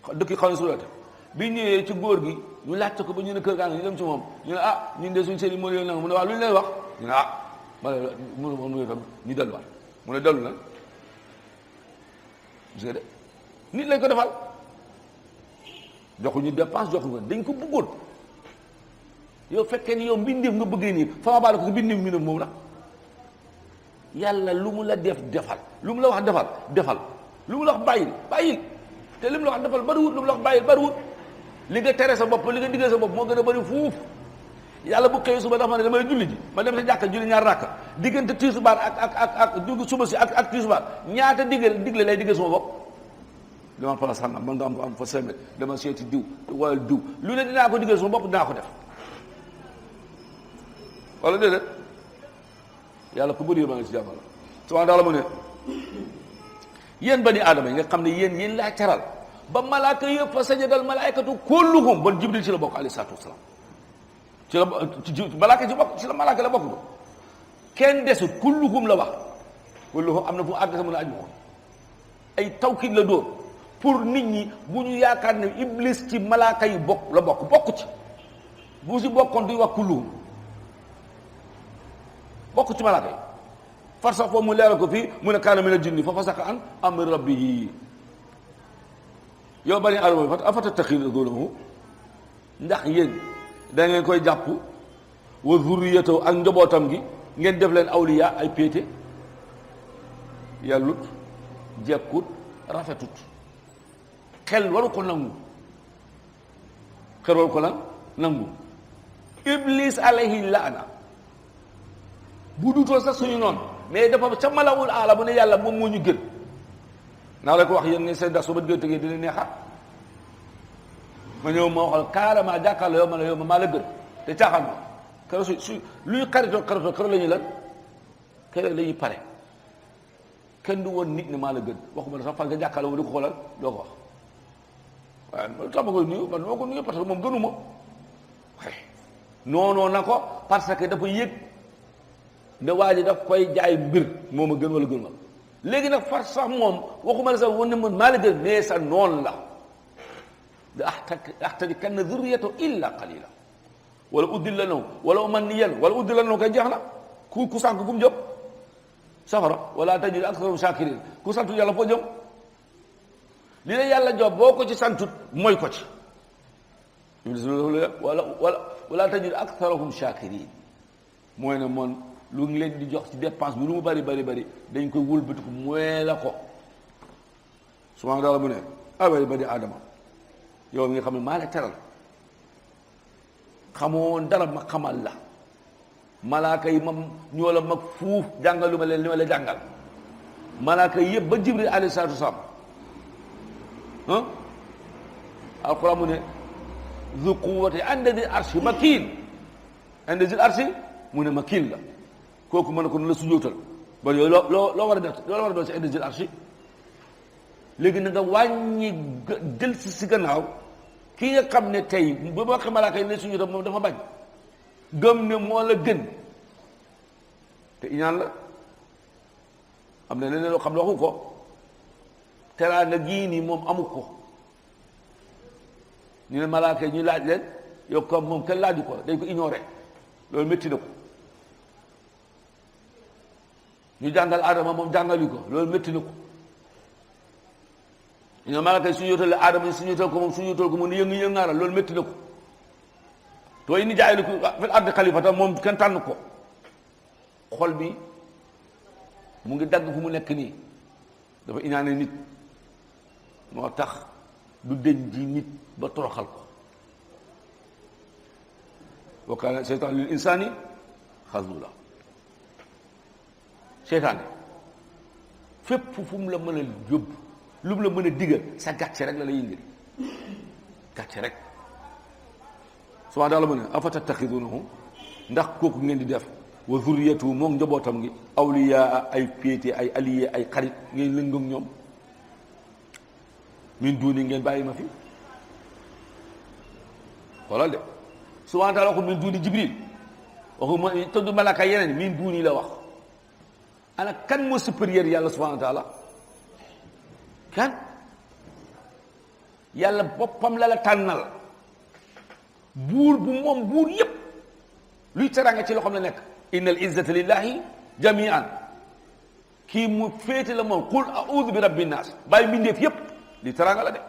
ko dëkk yi xaw na suulate bi ñëwee ci góor gi ñu laajte ko ba ñu ne kër gaa ngi ñu dem ci moom ñu ne ah ñun de suñu sëriñ moo leen nanga mu ne waaw lu ñu leen wax ñu ne ah ma ne mu tam ñu delluwaat mu ne dellu na gis nga de nit lañ ko defal joxuñu dépense joxuñu dañ ko bëggoon yow fekkee ni yow mbindeef nga bëggee nii fa ma baal ko mbindeef mi ne moom la yàlla lu mu la def defal lu mu la wax defal lu mu la wax bàyyil te li mu la wax defal bariwul lu mu la wax bàyyil bariwul li nga tere sa bopp li nga diggee sa bopp moo gën a bari fuuf yàlla bu xëyee suba dafa ne damay julli ji ma dem sa jàkka julli ñaar rakka diggante tisbaar ak dugg suba si ak tisbaar ñaata digle lay diggal sama bopp dama pala sàngam man nga am fa semaine dama seeti diw wala diw lu ne dinaa ko diggal sama bopp dinaa ko def wala déedéet yàlla ku bëri maa ngi ci jàmm la subhaanahu wa taala mu ne yéen bani aadama yi nga xam ne yéen laa caral ba malaaka yëpp fa sajadal malaayikatu kulluhum bon jibril ci la bokk alayhi salaatu wasalaam ci la malaaka ci bokk ci la malaaka la bokk do kenn desut kulluhum la wax kulluhum am na fu àgg sa mën a aj ko ay tawkid la dóor pour nit ñi bu ñu yaakaar ne iblis ci malaaka yi bokk ci bu si bokkoon duy wax kulluhum bokk ci malaaka yi far sax foofu mu leeral ko fii mu ne kaana mina jinni fa fasaqa an amri rabbihi yow bani aadama bi afatattaxiduunahu ndax yéen da ngeen koy jàpp wa zurriyatahu ak njabootam gi ngeen def leen awliya ay péete yàllut jekkut rafetut xel waru ko nangu nangu iblis alayhi laana bu dutoo sax suñu noonu mais dafa ca malawul aala bu ne yàlla moom moo ñu gën naa la ko wax yéen ne seen dax soo ba gën tëgee dina neexaat ma ñëw ma waxal carrément jàkkaarloo yow ma ne yow ma maa la gën te caaxaan ma kero su luy xaritoo kero la ñuy lan kero la ñuy pare kenn du woon nit ne maa la gën waxuma la sax parce que jàkkaarloo ma di ko xoolal doo ko wax waaye loolu tax ma koy nuyu man moo ko nuyu parce que moom gënu ma non na ko parce que dafa yëg ne waa ji daf koy jaay mbir moo ma gën wala gën ma léegi nag far sax moom waxuma la sax wane man maa la gën mais sa noon la da ahtadikanna zurriyatahu illa qalila wala uddillanahum wala umanniyanahum wala uddillanahum kay jeex na ku sànk kum jëm safara wala tajid aktharahum shakirin ku santu yàlla foo jëm li la yàlla jox boo ko ci santut mooy ko ci wala tajid aktharahum shakirin mooy ne moom lu ngi leen di jox ci dépense bi lu mu bari dañ koy wëlbatiku mooy la ko subhaanahu wa taala mu ne away bani aadama yow mi nga xam ne maa la teral xamoo dara ma xamal la malaaka yi mam ñoo la mag fuuf jàngal lu ma leen li ma la jàngal malaaka yi yëpp ba jibril alayhi salaatu wasalaam alquran mu ne zu quwwati inda zil arshi makin inda zil arshi mu ne makin la kooku mën na ko nu la sujjóotal ba yooyu loo war a def loolu war a doon si inda zil arshi léegi na nga wàññi jël si gannaaw ki nga xam ne tey ba ma waxee malaaka yi ne sujjóotal moom dafa bañ gëm ne moo la gën te iñaan la am na leneen loo xam ne waxu ko teraanga gii nii moom amu ko ñu ne malaaka yi ñu laaj leen yow comme moom kenn laaju ko dañ ko ignoré loolu métti na ko ñu jàngal aadama moom jàngali ko loolu métti na ko ñu ne malaaka yi suñu aadama suñu yóotal ko moom suñu yóotal ko moom yëngaaral loolu métti na ko tooy ni jaay ko fil ardi xalifata moom kenn tànn ko xol bi mu ngi dagg fu mu nekk nii dafa inaane nit moo tax du deñ ji nit ba toroxal ko wa kaana seytaan lil insaani xazula seytaane fépp fu mu la mën a yóbbu lu mu la mën a digal sa gàcce rek la lay indil gàcce rek subhaana taala mu ne afa tattaxidunahu ndax kooku ngeen di def wa zurriyatu moom njabootam gi awliyaa ay péete ay allié ay xarit ngeen lëngoog ñoom min duuni ngeen bàyyi ma fi xoolal de subhaana taala waxu min duuni jibril waxu ma tudd malaka yeneen min duuni la wax ana kan moo supérieur yàlla subhaana taala kan yàlla boppam la la tànnal buur bu moom buur yépp luy teraanga ci loxoom la nekk innal izzata lillahi jamian kii mu féete la moom qul a'udhu bi rabbi naas bàyyi mbindeef yépp li teraanga la de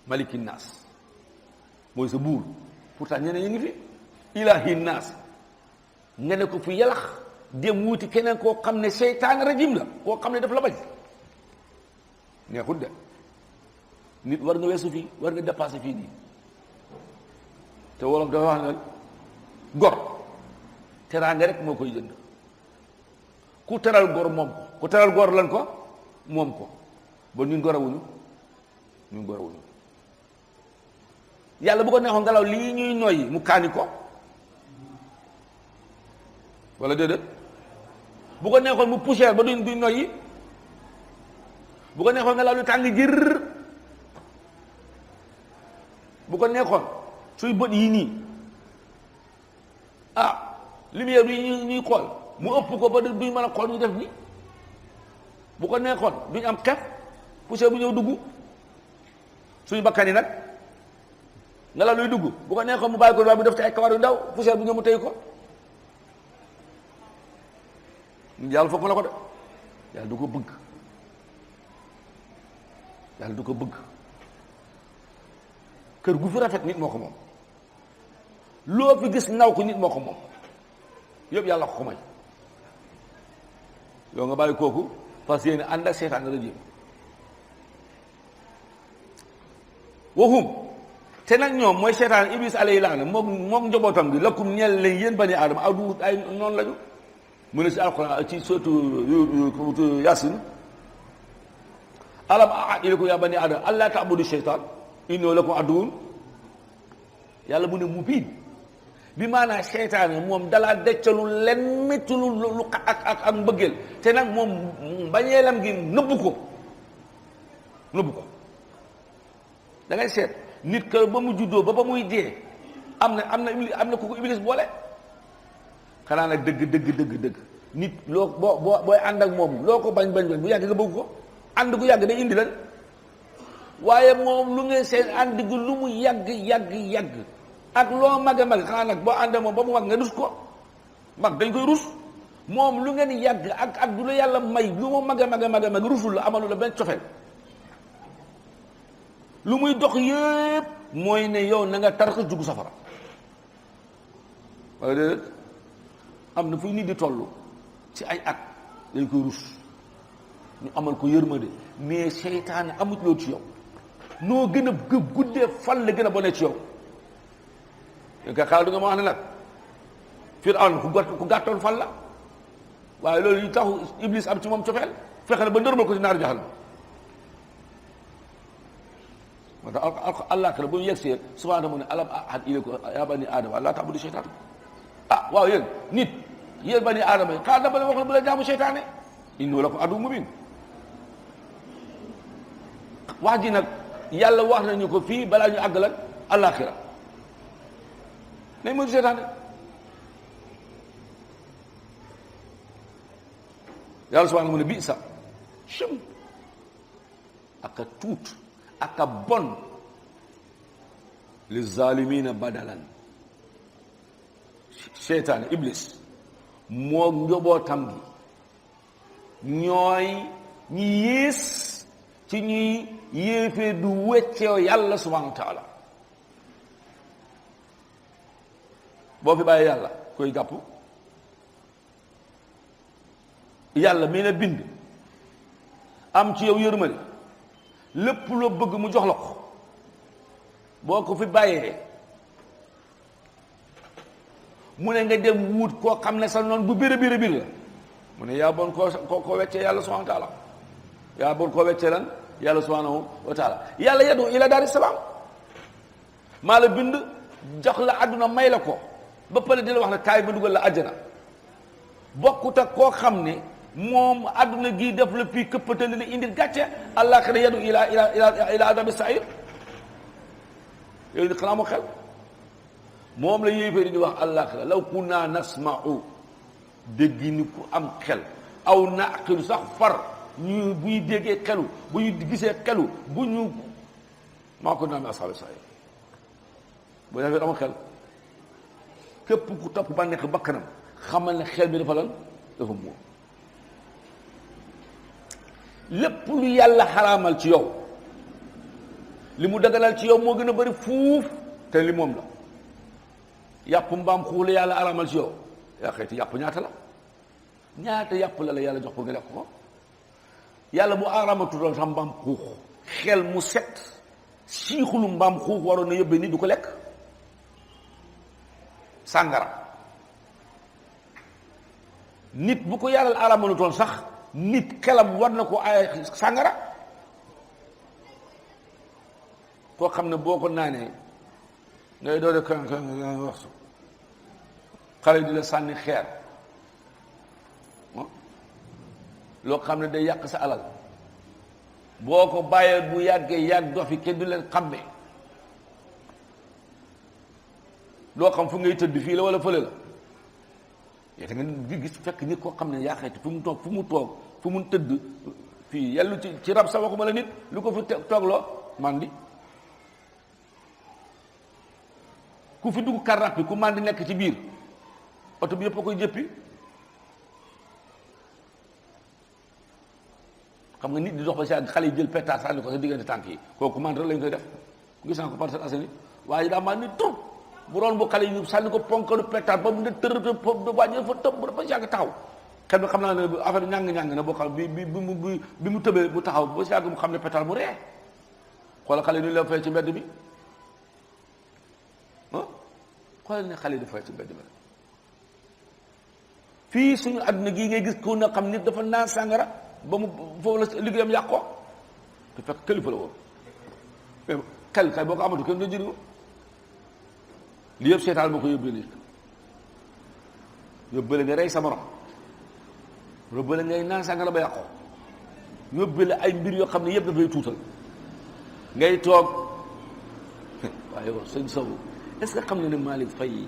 maliki naas mooy sa buur pourtant ñeneen ñu ngi fi ilahi naas nga ne ko fu yalax dem wuti keneen koo xam ne seytaan rajim la koo xam ne daf la bañ neexut de nit war nga weesu fii war nga dépassé fii nii te wolof dafa wax ne gor teraanga rek moo koy jënd ku teral gor moom ko ku teral gor lan ko moom ko ba ñun gorawuñu ñun gorawuñu yàlla bu ko neexoon ngelaw lii ñuy noyyi mu kaani ko wala déedéet bu ko neexoon mu poussière ba duñ noyyi bu ko neexoon ngelaw lu tàng jër bu ko neexoon suy bët yi nii lumière bi ñuy xool mu ëpp ko ba duñ mën a xool ñu def ni bu ko neexoon duñ am xef poussière bu ñëw dugg suñu bakkan yi nag ngelaw luy dugg bu ko neexoon mu bàyyi ko waaye mu def ci ay kawar yu ndaw poussière bu ñëw mu tey ko yàlla foog ma la ko de yàlla du ko bëgg yàlla du ko bëgg kër gu fi rafet nit moo ko moom loo fi gis naw ko nit moo ko moom yëpp yàlla ko may yow nga bàyyi kooku parce que yéen ànd ak seytaan rajim waxum te nag ñoom mooy seytaan iblis alayhi laana moom njabootam bi lakum ñeel leen yéen bani aadama adu ay noonu lañu mu ne si alquran ci surtout yasin alam ahad ilaykum ya bani aadama allaa ta'budu sheytaan innahu lakum aduwwun yàlla mu ne mu biin bi maanaam seytaane moom dalaa deccalu len métti lu ak mbëggeel te nag moom bañeelam gi nëbbu ko da ngay seet nit ka ba mu juddoo ba muy dee am na ku ko iblis boole xanaa nag dëgg nit loo booy ànd ak moom loo ko bañ bu yàgg nga bëgg ko ànd gu yàgg day indi lan waaye moom lu ngeen seen ànd gu lu mu yàgg ak loo mag xanaa nag boo ànd ak moom ba mu mag nga rus ko mag dañ koy rus moom lu ngeen yàgg ak du la yàlla may lu mu mag rusul la amalu la benn cofeel lu muy dox yépp mooy ne yow na nga tarka dugg safara wala déedéet am na fu nit di toll ci ay at dañ koy rus ñu amal ko yërmande mais seytaane amut loolu ci yow noo gën a guddee fan la gën a bone ci yow yow kay xaaral du nga ma wax ne nag Firawna ku gàttoon fan la waaye loolu yi taxu Iblis am ci moom cofeel fexe na ba ndërmal ko ci naaru jaxal moo tax àllaaxira bu ñu yegsee subhaanahu mu ne alam ahad ilaykum yaa bani aadama allaa ta'budu seytaan waaw yéen nit yéen bani aadama yi xaar dama la wax la bu la jaamu seytaane innahu lakum aduwwun mubiin wax ji nag yàlla wax nañu ko fii balaa ñu àggal ak àllaaxira nañ moytu seytaane yàlla subhaanahu mu ne bi sa chum aka tuut aka bon li zalimina badalan seytaane iblis moo njobootam gi ñooy ñi yées ci ñuy yéefee du weccee yàlla subhanahu wa taala boo fi bàyyi yàlla koy jàpp yàlla mi la bind am ci yow yërmande lépp loo bëgg mu jox la ko boo ko fi bàyyee mu ne nga dem wut koo xam ne sa noon bu bir la mu ne yaa bon koo weccee yàlla subhanahu wa taala yaa bon koo weccee lan yàlla subhanahu wa taala yàlla yadu ila daari salaam maa la bind jox la àdduna may la ko ba pare di la wax ne kaay ba dugal la àjjana bokkut ak koo xam ne moom àdduna gii def la fii këppatali la indil gàcce àllaaxira yadu ila adabi sair yooyu xanaa moo xel moom la yéeféeri di wax àllaaxira law kunna nasma'u dégg ni ku am xel aw naqilu sax far ñu bu ñu déggee xelu bu ñu gisee xelu bu ñu maa ko naan asaabi sair boo defee am xel képp ku topp bànneex bakkanam xamal ne xel bi dafa lan dafa moom lépp lu yàlla xaraamal ci yow li mu daganal ci yow moo gën a bari fuuf te li moom la yàpp mbaam xuux la yàlla xaraamal ci yow yaa xeeti yàpp ñaata yàpp la yàlla jox pour nga lekk ko yàlla bu araamatuloon sax mbaam xuux xel mu set siixulu mbaam xuux waroon na yóbbee nit du ko lekk sàngara nit bu ko yàlla araamalutoon sax nit xelam war na ko ay sàngara koo xam ne boo ko naanee ngay doon kan wax su xale di la sànni xeer loo xam ne day yàq sa alal boo ko bàyyee bu yàggee yàgg dofi kenn du leen xàmme loo xam fu ngay tëdd fii la wala fële la yéen da nga gis fekk nit koo xam ne yaa xeeti fu mu toog fu mu tëdd fii yàllu ci rab sa waxuma la nit lu ko fi toogloo mandi ku fi dugg kar rappi ku mandi nekk ci biir oto bi yëpp a koy jëppi xam nga nit di dox ba si àgg xale yi jël pétard sànni ko sa diggante tànk yi kooku mandi rek lañ koy def ku gis naa ko Parcelles Assainies waaye daa mandi trop bu roon bu xale yi ñu sànni ko ponkalu pétard ba mu ne tërëtë wàññi fa tëb ba yàgg taxaw xel bi xam naa ne affaire ñàng-ñàng na boo xam bi mu tëbee mu taxaw ba si yàgg mu xam ne pétard mu ree xoolal xale yi ñu leen fay ci mbedd bi xoolal ne xale yi di fay ci mbedd bi fii suñu àdduna gii ngay gis ko na xam nit dafa naan sàngara ba mu foofu la liggéeyam yàq ko te fekk kilifa la woon mais xel kay boo ko amatu kenn du jëriñu li yëpp seetaan moo ko yóbbee nit yóbbale nga rey sa morom yóbbale ngay naan sàngara ba yàqoo yóbbale ay mbir yoo xam ne yëpp dafay tuutal ngay toog waaye wax sëñ Sow est-ce que xam nga ne Malick Faye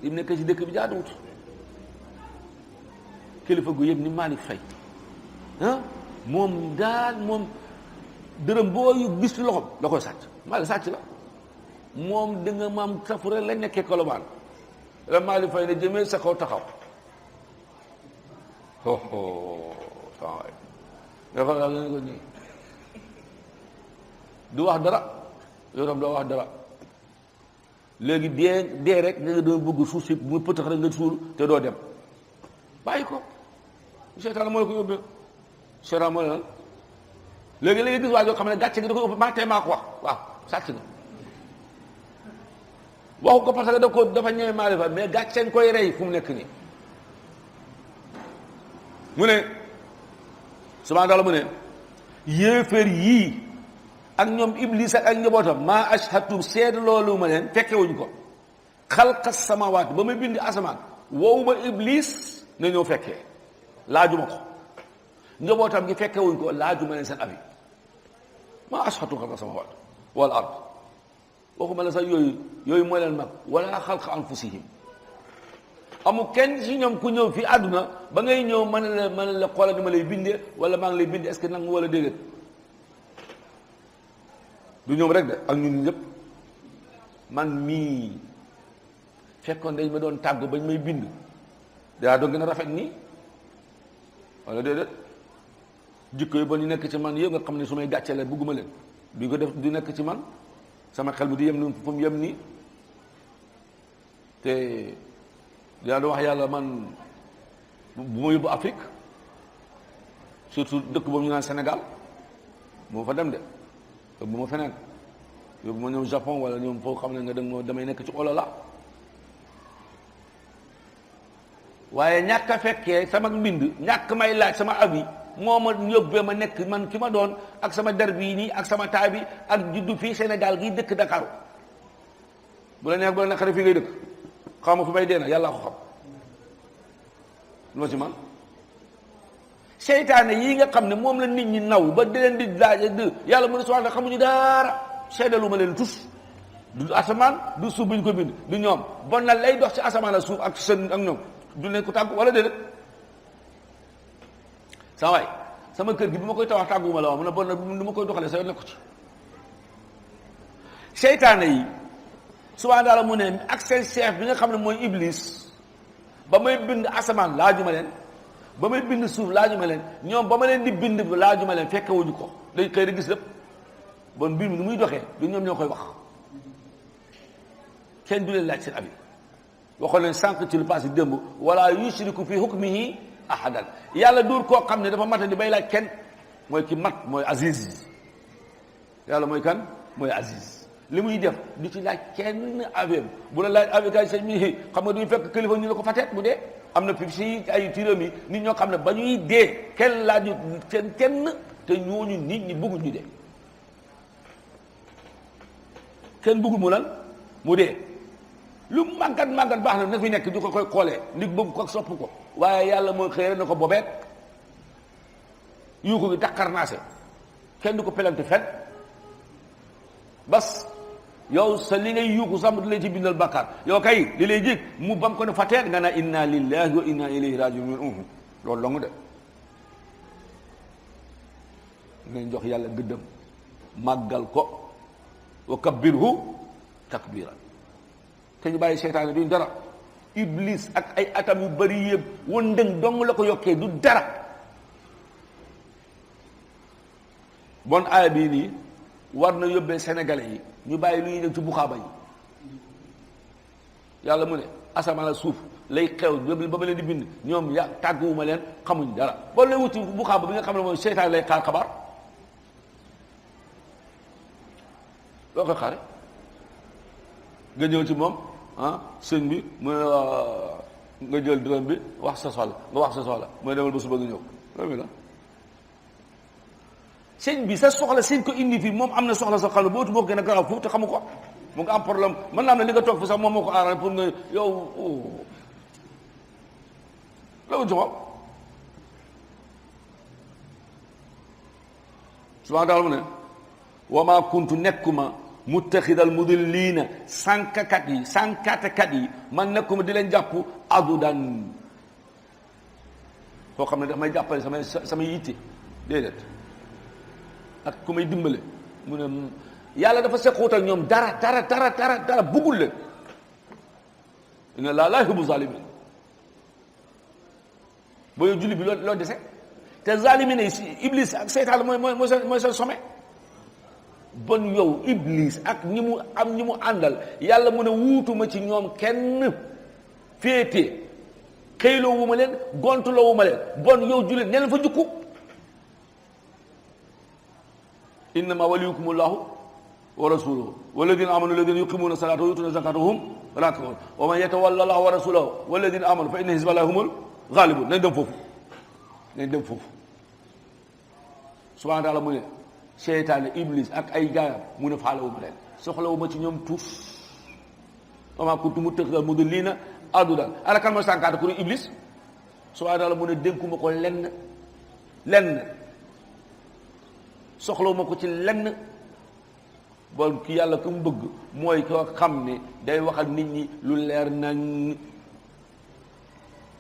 li mu nekk ci dëkk bi jaaduwut kilifa gu yëpp ni Malick Faye moom daal moom dërëm boo yu gis ci loxom da koy sàcc Malick sàcc la moom da nga maam safure la nekkee Colobane la Malick Faye ne jëmee sa kaw taxaw sawaay dafa la nga ko nii du wax dara yow tam doo wax dara léegi dee rek nga doon bëgg suuf si mu pëtax rek nga suul te doo dem bàyyi ko seetaan moo la ko yóbbee seetaan moo la lan léegi gis waa joo xam ne gàcce gi da ko ëpp maa tey maa ko wax waaw sàcc nga waxu ko parce que dafa ñëwee Malick Faye mais gàcceen koy rey fu mu nekk nii mu ne subhaana taala mu ne yéeféer yii ak ñoom iblis ak njabootam maa ashhadtum seede loolu ma leen fekkewuñ ko xalqa samawaat ba may bindi asamaan woowu ma iblis na ñëw fekkee laajuma ko njabootam gi fekkewuñ ko laajuma leen seen avis maa ashhadtum xalqa samawaat wal ard waxuma la sax yooyu mooy leen mag wala xalqa anfusihim amul kenn ci ñoom ku ñëw fii àdduna ba ngay ñëw mën la xoolal ni ma lay bindee wala maa ngi lay bindee est-ce que nangu wala déedéet du ñoom rek de ak ñun ñëpp man mii fekkoon dañ ma doon tàgg bañ may bind daa doon gën a rafet nii wala déedéet jikko yi ba ñu nekk ci man yëpp nga xam ne su may gàccee la bugguma leen duñ ko def du nekk ci man sama xel mi di yem ni fu mu yem nii te dinaa doon wax yàlla man bu ma yóbbu Afrique surtout dëkk boobu ñu naan Sénégal moo fa dem de te bu ma feneen yóbbu ma ñoom Japon wala ñoom foo xam ne nga dem damay nekk ci olola waaye ñàkk a fekkee sama mbind ñàkk may laaj sama avis moo ma yóbbee ma nekk man ki ma doon ak sama der bii nii ak sama taay bi ak juddu fii Sénégal gi dëkk Dakar bu la neex bu la naqaree fii ngay dëkk xaw ma fu may dee na yàlla ko xam lu ma ci man seytaane yii nga xam ne moom la nit ñi naw ba di leen di laaj yàlla mu ne subhanahu xamuñu dara seedalu ma leen tus du asamaan du suuf bu ñu ko bind du ñoom bon na lay dox ci asamaan ak suuf ak seen ak ñoom du leen ko tàggu wala déedéet sama waay sama kër gi bi ma koy tawax tàgguma la wax mu ne bon na nu ma koy doxalee sa yoon nekku ci seytaane yi subhanahu taala mu ne ak seen chef bi nga xam ne mooy iblis ba may bind asamaan laajuma leen ba may bind suuf laajuma leen ñoom ba ma leen di bind laajuma leen fekkewuñu ko day xëy rek gis lépp bon mbir mi nu muy doxee du ñoom ñoo koy wax kenn du leen laaj seen abi waxoon leen sànq ci lu passé démb wala yushriku fi hukmihi ahadan yàlla duur koo xam ne dafa mata di bay laaj kenn mooy ki mat mooy aziz yàlla mooy kan mooy aziz li muy def du ci laaj kenn affaire bu la laaj affaire kay sëñ bi xam nga duñu fekk kilifa ñu ne ko fateet bu dee am na fi si ay tiram yi nit ñoo xam ne ba ñuy dee kenn laaju kenn te ñooñu nit ñi bëgguñ ñu dee kenn bëggul mu lan mu dee lu màggat baax na na fi nekk du ko koy xoolee nit bëgg ko sopp ko waaye yàlla mooy xëy na ko bobeet yu ko gi takkarnaase kenn du ko pelante fen bas yow sa li ngay yuuxu sax mu di lay ci bindal bàkkaar yow kay li lay jig mu bam ko ne fateet nga naa inna lillahi wa inna ilayhi rajiun loolu longu de ngeen jox yàlla gëddam màggal ko wa kabbirhu takbira te ñu bàyyi seytaane duñ dara iblis ak ay atam yu bari yëpp wëndëng dong la ko yokkee du dara bon aaya bii nii war na yóbbee sénégalais yi ñu bàyyi lu ñuy dem ci buxaaba yi yàlla mu ne asamaan ak suuf lay xew ba ma leen di bind ñoom ya tàgguwuma leen xamuñ dara boo lay wuti buxaaba bi nga xam ne mooy seytaane lay xaar xabaar loo koy xaare nga ñëw ci moom sëñ bi mu ne nga jël dërëm bi wax sa soxla nga wax sa soxla mooy demal ba suba nga ñëw loolu la sëñ bi sa soxla sëñ ko indi fii moom am na soxla sa xam ne bootu moo ko gën a garaaw foofu te xamu ko mu nga am problème mën naa am ne li nga toog fi sax moom moo ko arrangé pour nga yow loolu joxo subhaana taala mu ne wa maa kuntu nekkuma muttaxidal mudilliina sànkatekat yi man nekkuma di leen jàpp adudan koo xam ne daf may jàppale samay yitte déedéet ak ku may dimbale mu ne yàlla dafa sequt ak ñoom dara buggul leen inna laa yuhibbu zalimin boo yow julli bi loo dese te zalimin yi iblis ak seytaan mooy seen sommet bon yow iblis ak ñi mu àndal yàlla mu ne wuutuma ci ñoom kenn féete xëyloo wu ma leen gontuloo wu ma leen bon yow jullit ne leen fa jukku innama waliyukum allahu wa rasuluhu walladina amanu alladina yuqimuna salata wa yutuna zakata hum rakiun wa man yatawalla allahu wa rasulahu walladina amanu fa inna hizballahi humul ghalibun nañ dem foofu subhanahu wa taala mu ne seytaane iblis ak ay gaayam mu ne faalewu ma leen soxlawu ma ci ñoom tuus wa maa kuntu muttaxidal mudilliina adudan ala kan mooy sànkaate ku ne iblis subhanahu wa taala mu ne dénkuma ko lenn soxlawu ma ko ci lenn bon ki yàlla ku mu bëgg mooy koo xam ne day wax ak nit ñi lu leer nañ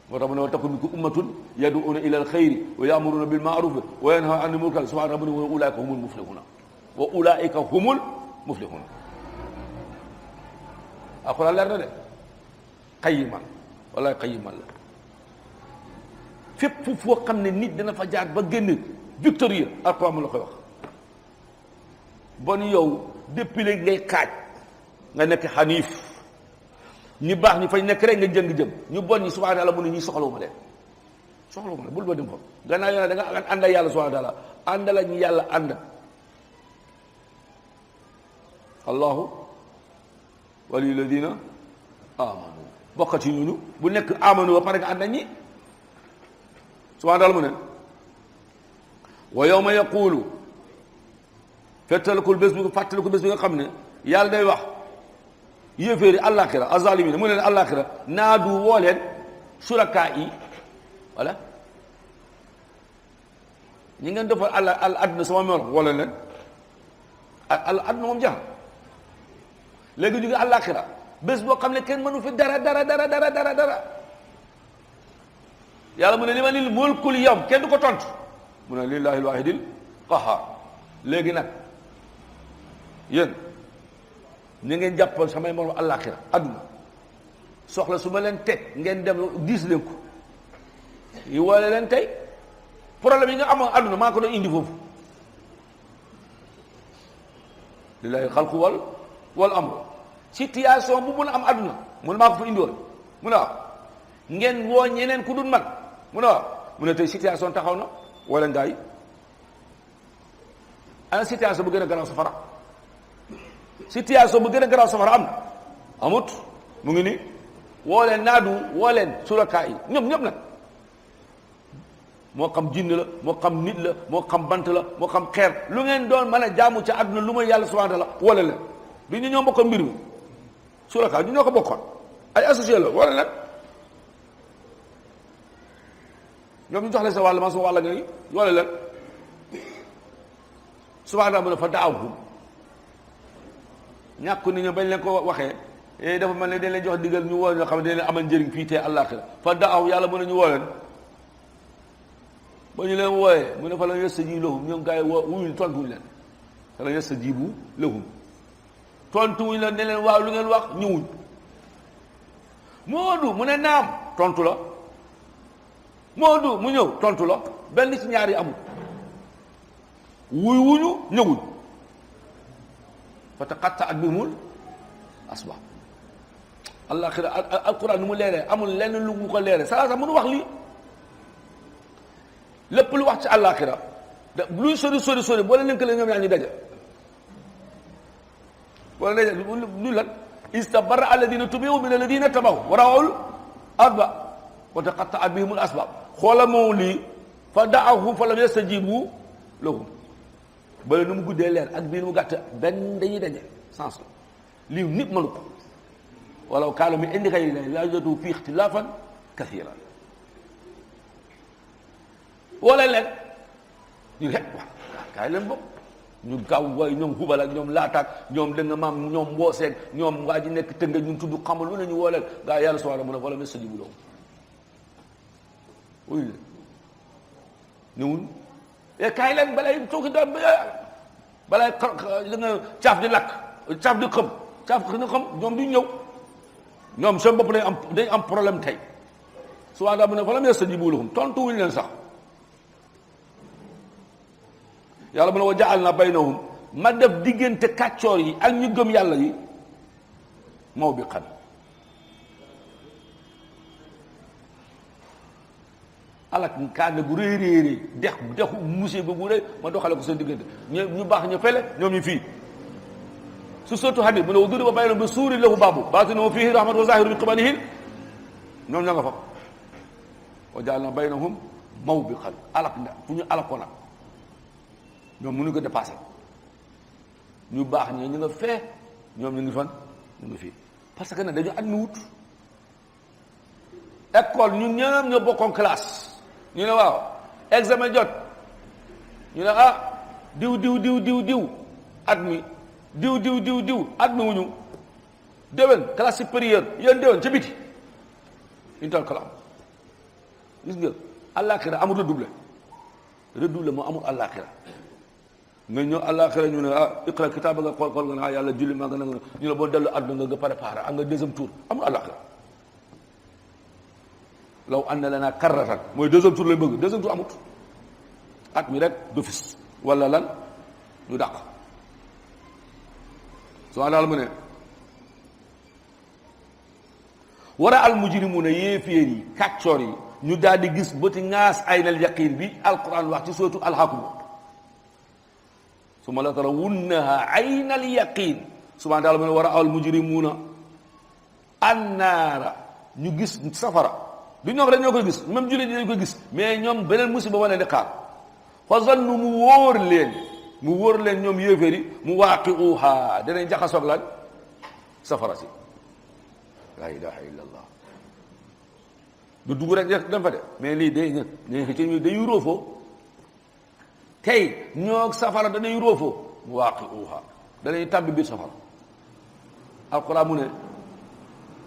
moo tax mu ne wa takun minkum ummatun yad'uuna ila alxayri wa ya'muruuna bil ma'rufi wa yanhawna anil munkar subhaana rabbi wa ulaa'ika humul muflihuna wa ulaa'ika humul muflihuna alxuraan leer na de qayiman wala qayiman la fépp foo xam ne nit dana fa jaar ba génn victorieux alxuraan mu la koy wax bon yow depuis léegi ngay xaaj nga nekk xaniif ñu baax ñu fañ nekk rek nga jëm ñu bon ñi subhanahu wa taala mu ne ñuy soxlawuma leen bul ba dem fa gannaaw yow da nga ànd ak yàlla subhanahu wa taala àndal ak ñu yàlla ànd allahu waliyu ladina amanu bokkati ñunu bu nekk amanu ba pare nga ànd ñi subhaana taala mu ne wa yawma yaqulu fàttalikul bés bi nga xam ne yàlla day wax yéeféeri àllaaxira azaalimiina mu ne leen àllaaxira naadu woo leen surakaa yi voilà ñi ngeen defal al àdduna sama morom woo leen al àdduna moom jax léegi ñu ngi àllaaxira bés boo xam ne kenn mënu fi dara yàlla mu ne li ma lil mulkul yawm kenn du ko tontu mu ne lillahi alwaahidil qahhaar léegi nag yéen ñu ngeen jàppal samay morom àllaaxira àdduna soxla su ma leen teg ngeen dem diis leen ko yi woole leen tey problème yi nga amoon àdduna maa ko doon indi foofu lillahi xalqu wal amru situation bu mun a am àdduna mu ne maa ko fa indi woon mu ne waaw ngeen woo ñeneen ku dul man mu ne waaw mu ne tey situation taxaw na woo leen gaa yi ana situation bu gën a garaaw safara situation bu gën a garaaw safara am na amut mu ngi ni woo leen naadu woo leen surakaa yi ñoom ñëpp nag moo xam jinn la moo xam nit la moo xam bant la moo xam xeer lu ngeen doon mën a jaamu ca àdduna lu may yàlla subhanahu wa taala wala leen du ñu ñoo bokkoon mbir mi surakaa ñu ñoo ko bokkoon ay associé la wala leen ñoom ñu jox leen sa wàll man sama wàll nga ni wala leen subhanahu wa taala mu ne fa daawhum ñàkku ni ñu bañ leen ko waxee dafa mel ne dañ leen jox digal ñu woo ñoo xam ne dañ leen amal njëriñ fii te àllaaxira fa daaw yàlla mën nañu woo leen ba ñu leen wooyee mu ne fa la yastajibu lahum ñoom gars yi wuyuñ tontuwuñ leen fa la yastajibu lahum tontuwuñ leen ne leen waaw lu ngeen wax ñëwuñ Moodu mu ne naam tontu la Moodu mu ñëw tontu la benn ci ñaar yi amul wuñu ñëwuñ fa taqatta'at bihimul asbaab àllaaxira alquran nu mu leeree amul lenn lu mu ko leeree saa sax mënu wax lii lépp lu wax ci àllaaxira da luy sori boo leen lëkkalee ñoom yaa ñu daje wala daje lu lan istabarra alladina tubiu min alladina tabaw wa rawul arba wa taqatta'at bihimul asbaab xoola moom lii fa da'awhum fa lam yastajibu lahum bale nu mu guddee leer ak bii nu mu gàtt benn dañuy daje sens la lii nit mënu ko walaw kaana min indi ghayri llaahi lawajadu fii ixtilaafan kathiiran wala leen ñu rek wax kaay leen bopp ñu gaaw waaye ñoom hubal ak ñoom laataak ñoom da nga maam ñoom mbooseeg ñoom waa ji nekk tënga ñun tudd xamal lu ne ñu woo leen gaa yàlla subhaanahu mu ne fa lam yastajibu lahum uy leen ñëwul kaay leen balay tooki doon balay da nga caaf di lakk caaf di xëm caaf di xëm ñoom du ñëw ñoom seen bopp dañ am problème tey subhaanahu mu ne fa lam yastajibu lahum tontu wuñ leen sax yàlla mu ne wa ja'alna baynahum ma def diggante kàccoor yi ak ñu gëm yàlla yi mawbiqan alak kaane bu réeréerée dexu musiba bu rëy ma doxale ko seen diggante ñu baax ñu fele ñoom ñu fii su sotu hadid mu ne wa duriba baynahum bi suurin lahu baabu baatinuhu fiihi rahmatu wa zaahiruhu min qibalihi ñoom ña nga fa wa ja'alna baynahum mawbiqan alak nda fu ñu alak ko nag ñoom mënuñu ko dépassé ñu baax ñi ñu nga fee ñoom ñu ngi fan ñu ngi fii parce que nag dañu at mi wut école ñun ñoom ñoo bokkoon classe ñu ne waaw examen jot ñu ne diw at mi diw at mi wuñu déwén classe supérieure yéen déwén ca biti ñu tal kala am gis nga àllaaxira amul redoublé moo amul àllaaxira nga ñëw àllaaxira ñu ne iqra kitaaba nga xool nga ne yàlla julli maa nga nag ñu ne boo dellu àdduna nga préparé am nga deuxième tour amul àllaaxira law anna lana karratan mooy deuxième tour lay bëgg deuxième tour amut at mi rek d'office wala lan ñu dàq soo daal mu ne war a al mujrimuuna yéeféer yi kàccoor yi ñu daal di gis bëti ŋaas aynal yaqiin bi alquran wax ci sootu alhaakum summa la tarawunnaha aynal yaqiin subhanahu wa taala mu ne war a awal mujrimuuna annaara ñu gis safara du ñoom rek ñoo koy gis même jullit dañ koy gis mais ñoom beneen musiba wane di xaar fa zannu mu wóor leen ñoom yéeféer yi mu waaqiuha danañ jaxasoog lan safara si la ilaha illa allah du dugg rek dem fa de mais lii day nekk ci ñu dañuy roofoo tey ñoo safara danañ roofoo mu waaqiuha danañ tàbbi biir safara alquran mu ne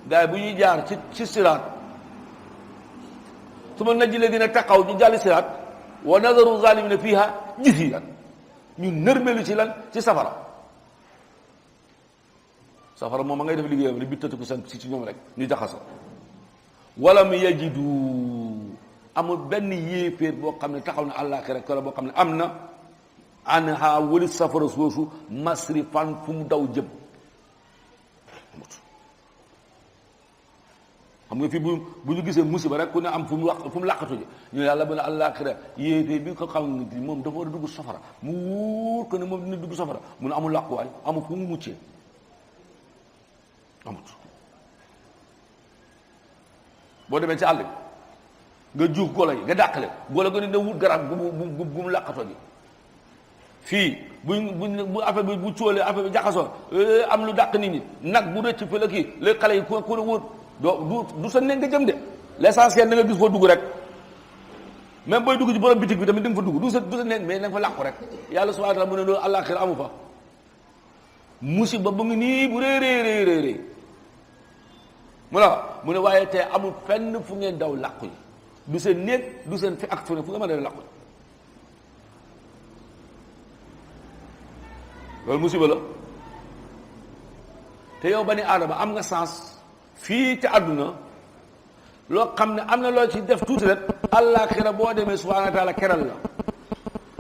gaay bu ñuy jaar ci siraat su ma najji dina taxaw ñu jàlli siraat wa nadaru zalimina fiha jithiyan ñu nërmelu ci lan ci safara moom ma ngay def liggéeyam li bittatiku seen si ci ñoom rek ñu jaxaso wala mu yajidu amul benn yéeféer boo xam ne taxaw na àllaaxira kala boo xam ne am na anha wali safara soosu masrifan fu mu daw jëm xam nga fii bu ñu gisee musiba rek ku ne am fu mu làqatu ji ñu yàlla bu ne àllaaxira yéeféer bi ko xam ne moom dafa war a dugg safara mu wóor ko ne moom dina dugg safara mu ne amul làquwaay amul fu mu muccee amut boo demee ci àll bi nga juux golo yi nga dàqale golo ga ne wut garab bu mu làqatoo ji fii bu affaire bi bu cóolee affaire bi jaxasoo am lu dàq nit ñi nag bu rëcc fële kii léegi xale yi ku ne wóor du sa nekk nga jëm de l'essentiel da nga gis foo dugg rek même booy dugg ci borom bitig bi tamit da nga fa dugg du sa nekk mais da nga fa làqu rek yàlla subhanahu wa taala mu ne loolu àllaaxira amu fa musiba ba ngi nii bu réy mu ne waaye tey amul fenn fu ngeen daw làqu yi du seen néeg du seen fi ak fu ne fu nga mën a làqu yi loolu musiba la te yow bani aadama am nga sens fii ci àdduna loo xam ne am na loo ci def tuuti rek àllaaxira boo demee subhaanahu wa taala keral la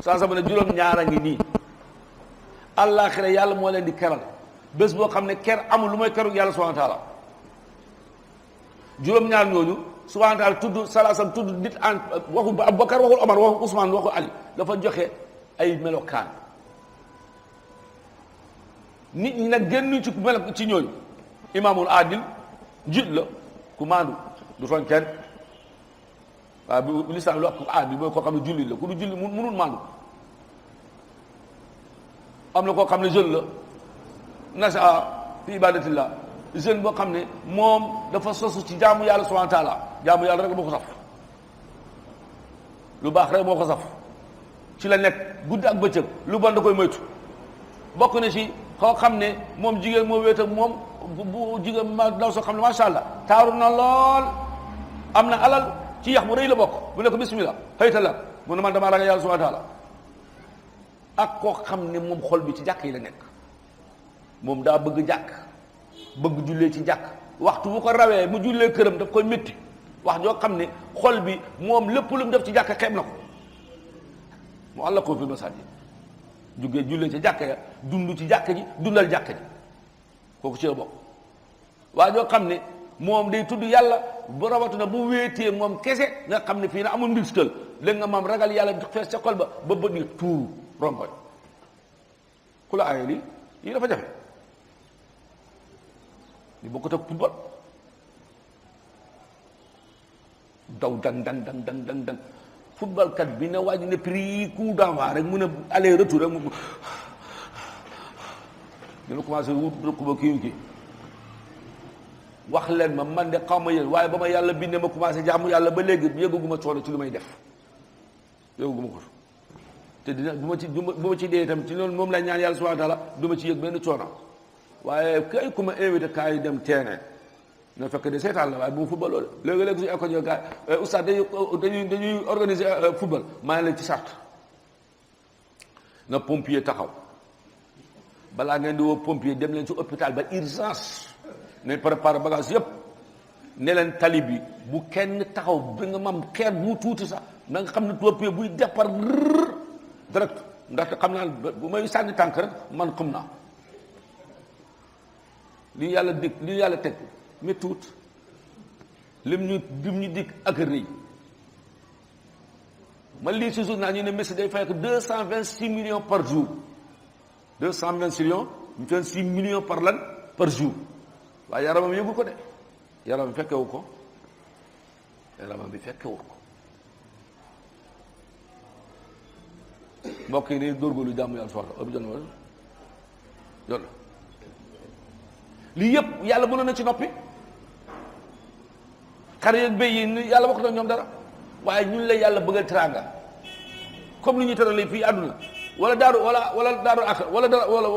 saa sa mu ne juróom-ñaar a ngi nii àllaaxira yàlla moo leen di keral bés boo xam ne ker amul lu may keru yàlla subhaanahu wa taala juróom-ñaar ñooñu subhaanahu wa taala tudd salaasam tudd nit an waxu Abubakar waxul Omar waxu Ousmane waxu Ali dafa joxe ay melokaan nit ñi nag génn ci melo ci ñooñu imaamul adil njiit la ku maandu du tooñ kenn waaw bu lislam lu wax ku adil mooy koo xam ne jullit la ku du jullit munul maandu am na koo xam ne jeune la nasa fi ibadatillah jeune boo xam ne moom dafa sosu ci jaamu yàlla subhanahu wa taala jaamu yàlla rek moo ko saf lu baax rek moo ko saf ci la nekk guddi ak bëccëg lu bon da koy moytu bokk na ci koo xam ne moom jigéen moo wéet ak moom bu jigéen ma daw soo xam ne macha allah taaru na lool am na alal ci yax bu rëy la bokk bu ne ko bismillah xëyta la mu ne man damaa ragal yàlla subhanahu wa taala ak koo xam ne moom xol bi ci jàkk yi la nekk moom daa bëgg jàkk bëgg jullee ci jàkk waxtu bu ko rawee mu jullee këram daf koy métti wax joo xam ne xol bi moom lépp lu mu def ci jàkk xeeb na ko mu àlla koo fi masaajid jógee jullee ci jàkk ya dund ci jàkk ji dundal jàkk ji kooku ci la bokk waa joo xam ne moom day tudd yàlla bu rawatuna bu wéetee moom kese nga xam ne fii na amul ngistal léegi nga maam ragal yàlla fees ca xol ba bët yi tuuru rongoñ ku la aaye lii yii dafa jafe li bokkut ak football daw dang football kat bi na waaj ne prix coup d'envoi rek mun a aller retour rek mu dina commencé wut rëkkuba kii wax leen ma man de xaw ma yéen waaye ba ma yàlla bindee ma commencé jaamu yàlla ba léegi yëgaguma coono ci lu may def yëgaguma ko te dina bu ma ci dee itam ci loolu moom la ñaan yàlla subhanahu wa taala du ma ci yëg benn coono waaye kay ku ma invité kaay dem terrain na fekk de seetaan la waaye bu mu football loolu léegi-léegi suñu école yo kaay oustaz dañuy organiser football maa ngi leen ci sart na pompier taxaw balaa ngeen di woo pompier dem leen ci hôpital ba urgence ne préparé bagage yëpp ne leen tali bi bu kenn taxaw bi nga mam xeer bu tuuti sax na nga xam ne pompier buy départ direct ndaxte xam naa bu may sànni tànk rek man xam naa li yàlla dig li yàlla teg mais tuut lim ñu dig ak rëy man lii si jour naa ñu ne Messi day fay ko 226 millions par jour 226 26 millions par jour waaye yaramam yëgul ko de yaramam fekkewu ko yaramam bi fekkewul ko mbokk yi dañuy góorgóorlu jàmm yàlla soxla heure bi jot na wala jot na lii yëpp yàlla mënoon na ci noppi xar yeeg béy yi yàlla wax na ñoom dara waaye ñun la yàlla bëggal teraanga comme ni ñuy teralee fii àdduna wala daaru wala daaru ak wala dara wala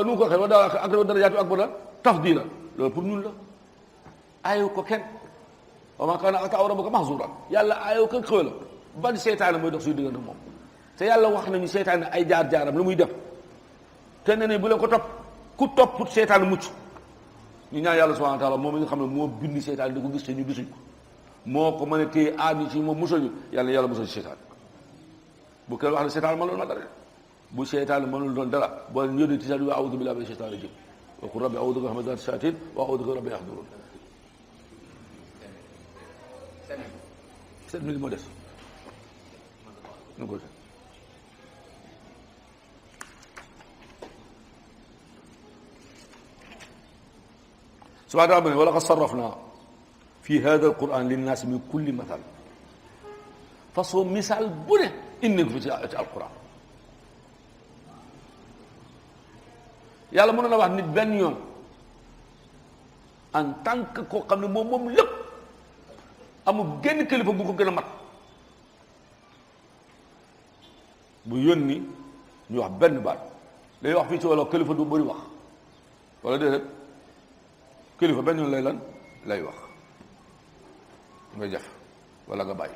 nu mu ko waxee wala daaru ak dara yaatu ak ba dara tafdila loolu pour ñun la aayu ko kenn wa maa kaana ataa rabbuka mahzuura yàlla aayu ko xëy la ban seytaane mooy dox suy diggante moom te yàlla wax nañu seytaane ay jaar-jaaram lu muy def te ne bu leen ko topp ku topp seytaane mucc ñu ñaan yàlla subhanahu wa taala moom mi nga xam ne moo bindi seytaane di ko gis te ñu gisuñ ko moo ko mën a téye aar ñu ci moom musal ñu yàlla musal ci seytaane bu kenn wax ne seytaane mënul ma dara bu seytaane mënul doon dara boo yónnee ci sa wa a'uudu billahi mina shaytaani rajiim wa qul rabbi a'uudu bika min hamazaati shayaatiin wa a'uudu bika rabbi yahduruun 7 minutes moo des nu ko subhaanahu wa taala wa laqad sarrafnaa fi haadha al-qur'aan linnaasi min kulli mathal façon misaal bu ne indi ko fi ci alquran yàlla mën na wax nit benn yoon en tant que koo xam ne moom lépp amul genn kilifa bu ko gën a mat bu yónni ñu wax benn baat lay wax fii ci wala kilifa du bëri wax wala déedéet kilifa benn yoon lay wax nga jëf wala nga bàyyi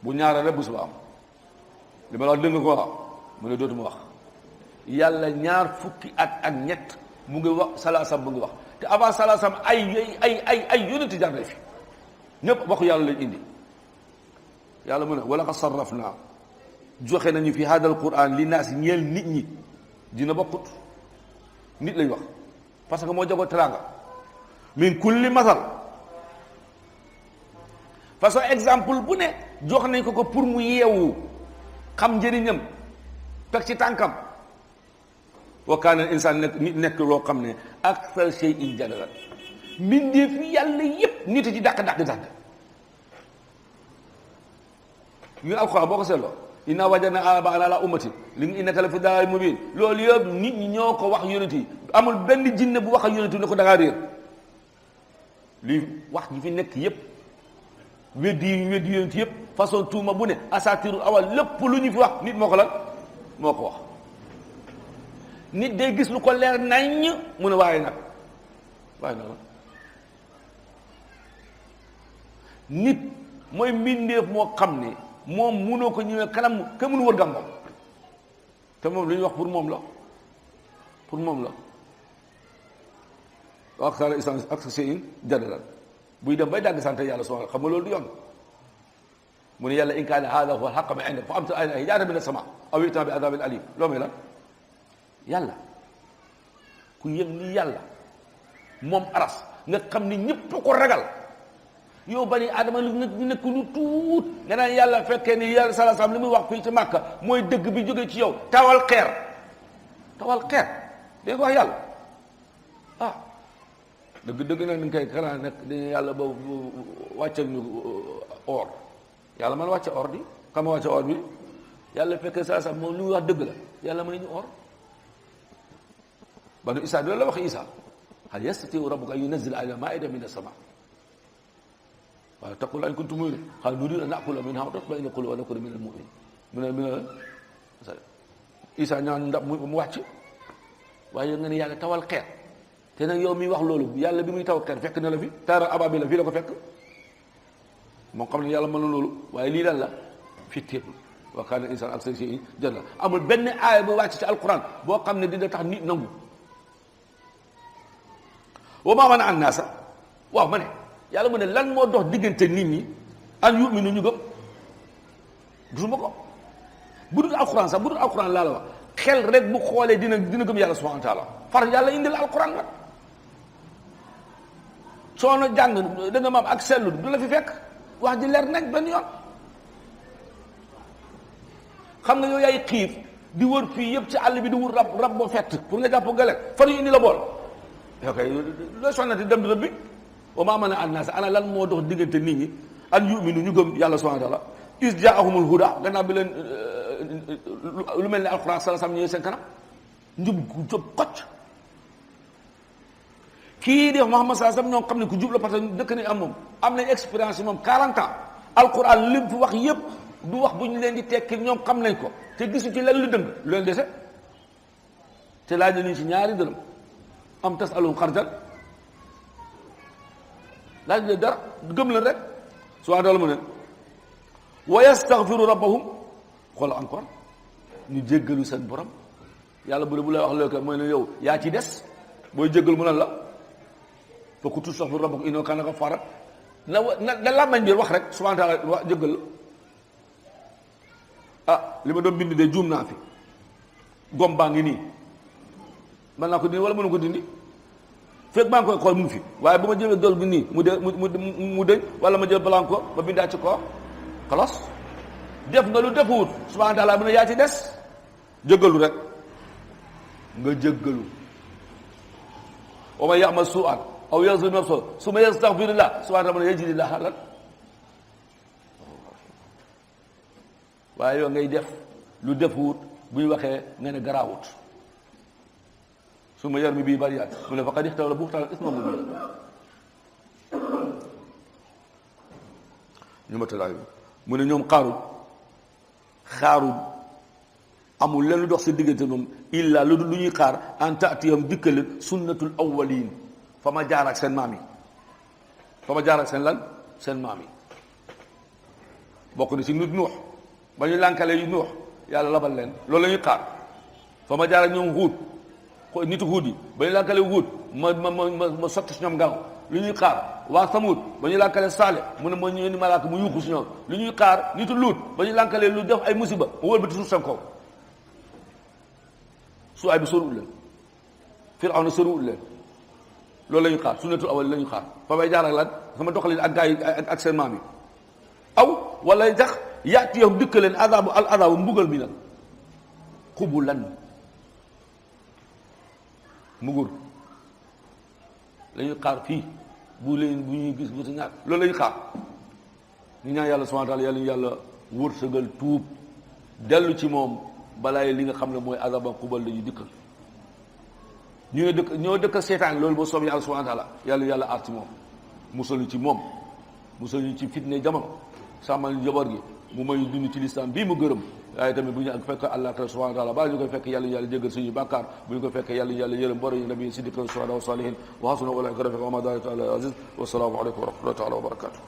bu ñaareel rek bu suba am li ma la wax dëgg ko wax mu ne dootuma wax yàlla ñaar fukki at ak ñett mu ngi wax salaasam mu ngi wax te avant salaasam ay yonenti jaar fi ñëpp waxu yàlla lañ indi yàlla mu ne wala ko sarraf naa joxe nañu fi hadal quran li naas ñeel nit ñi dina bokkut nit lay wax parce que moo jagoo teraanga min kulli masal façon exemple bu ne jox nañ ko pour mu yeewu xam njëriñam teg ci tànkam wa kaana insaan nekk loo xam ne akthar shay'in jadalan mbindeef fi yàlla yépp nit ci dàq ñu alxuraan boo ko seetloo inna wajadna aabaana ala ummatin li innaka la fi dalaalin mubiin loolu yëpp nit ñi ñoo ko wax yonent yi amul benn jinne bu wax ak yonent yi ne ko da ngaa réer lii wax ji fi nekk yépp weddi yonent yépp façon tuuma bu ne asaatiru awal lépp lu ñu fi wax nit moo ko wax nit day gis lu ko leer nañ mu ne waaye nag nit mooy mbindeef moo xam ne moom munoo ko ñëwee kanam ke mënu wër gàmmam te moom lu ñuy wax pour moom la wax sala islam ak seen jadalan buy dem bay dàgg sant yàlla subhanahu xam nga loolu du yoon mu ne yàlla in kaana haada huwa al-haqq min indik fa amtir alaynaa hijaaratan mina as-samaa aw i'tinaa bi adaabin aliim loo may lan yàlla ku yem ni yàlla moom aras nga xam ni ñëpp ko ragal yow bani adama lu nekk lu tuut nga naan yàlla fekkee ni yàlla sallallahu alayhi wasallam li muy wax fii ci Màkka mooy dëgg bi jóge ci yow tawal xeer dégg nga wax yàlla dëgg nag ni koy xanaa nag dañu yàlla ba wàccal ñu or yàlla man wàcce or di xam nga wàcce or bi yàlla fekkee sallallahu alayhi wasallam moom li muy wax dëgg la yàlla may ñu or banu Isaa loolu la wax Isaa hal yastatii'u rabbuka an yunazzila alaynaa maa'idatan mina as-samaa waaye taqul in kuntum mu'miniin qaaluu nuriidu an na'kula minhaa wa tatma'inna quluubunaa wa nakuuna minal mu'miniin Isaa ñaan ndab mu wàcc waaye nga ne yàlla tawal xeer te nag yow mi wax loolu yàlla bi muy taw xeer fekk na la fi taara ababil la fii la ko fekk moom xam ne yàlla mën na loolu waaye lii lan la fi tépp wa kaana al-insaanu akthara shay'in jadala amul benn aaya bu wàcc ci alquran boo xam ne dina tax nit nangu wa maa manaa an-naasa waaw ma ne yàlla mu ne lan moo dox diggante nit ñi an yu'minu ñu gëm gisuma ko bu dul alquran sax bu dul alquran laa la wax xel rek bu xoolee dina gëm yàlla subhanahu wa taala far yàlla indil alquran la soono jàng da nga maam ak sellu du la fi fekk wax ji leer nañ benn yoon xam nga yow yaay xiif di wër fii yëpp ci àll bi di wër rab boo fett pour nga jàpp galek fan yu indi la bool yoo koy looy sonnati dem di rëbbi wa maa mana an naas ana lan moo dox diggante nit ñi an yuminu ñu gëm yàlla subhanahu wa taala is jaahumul huda gannaaw bi leen lu mel ne alquran sala sam ñëwee seen kanam njub ku jub kocc kii def Muhammad sala sam ñoo xam ne ku jub la parce que dëkk nañ am moom am nañ expérience yi moom 40 ans alquran lim fi wax yëpp du wax bu ñu leen di tekki ñoom xam nañ ko te gisu ci lenn lu dëng lu leen dese te laaj nañu ci ñaari dërëm am tas alum xarjan laaj leen dara gëm leen rek subhanahu wa taala mu ne wa yastaghfiru rabbahum xool encore ñu jéggalu seen borom yàlla bu lay wax looy mooy ne yow yaa ci des booy jéggal mu nan la fa qultu astaghfiru rabbakum innahu kaana ghaffaaran na làmmañ bi wax rek subhanahu wa taala wax jéggal la li ma doon bind de juum naa fi gom baa ngi nii man naa ko dindi wala mënu ko dindi fekk maa ngi koy xool mu ngi fi waaye bu ma jëlee dol bi nii mu dëñ wala ma jël blanco ma bindaa ci ko xalas def nga lu defuwut subhanahu wa taala mu ne yaa ci des jéggalu rek nga jéggalu wa man ya'mal su'an aw yazlim nafsahu summa yastaghfirullah subhanahu wa taala mu ne yajidillah halan waaye yow ngay def lu defuwut bu ñu waxee nga ne garaawut su ma yar mi bii bari yaat mu ne faqad ixtawala buxtaan isma mubin ñu ma talaay mu ne ñoom xaarul amul leen lu dox sa diggante moom illa lu ñuy xaar an taatiyam dikkaleen sunnatul awwalin fa ma jaar ak seen maam yi fa ma jaar ak seen lan seen maam yi bokk na ci nit Nuux ba ñu lànkale yu Nuux yàlla labal leen loolu la ñuy xaar fa ma jaar ak ñoom Huud nitu Huud yi ba ñu lànkale Huud ma sotti si ñoom gaaw lu ñuy xaar waa Samud ba ñu lànkale Saale mu ne ma ñu ni malaaka mu yuuxu si ñoom lu ñuy xaar nitu Luut ba ñu lànkale lu def ay musiba mu wëlbati suuf seen kaw su ay bi soriwul leen Firawna soriwul leen loolu la ñuy xaar sunnatul awwal la ñuy xaar fa may jaar ak lan sama doxalin ak gaa yi ak seen maam yi aw wala tax yaati yow dëkk leen azaabu mbugal bi nag xubu lan mbugur la ñuy xaar fii bu ñuy gis bu si ñaar loolu la ñuy xaar ñu ñaan yàlla subhanahu wa taala yàlla ñu yàlla wërsëgal tuub dellu ci moom balaay li nga xam ne mooy azaba xubal la ñu dikkal ñoo dëkk seetaan loolu boo soob yàlla subhanahu wa taala yàlla aar ci moom musal ñu ci moom musal ñu ci fitne jamono sàmmal ñu njaboot gi mu may dund ci lislaam bii mu gërëm waaye tamit bu ñu fekk Allah subhanahu wa taala bala ñu koy fekk yàlla jéggal suñu bàkkaar bu ñu koy fekk yàlla yërëm boro yi nabi siddiqin shuhada wa salihin wa hasuna ulaika rafiqa wa ma dalika ala aziz wa salaamu aleykum wa rahmatullahi taala wa barakatuh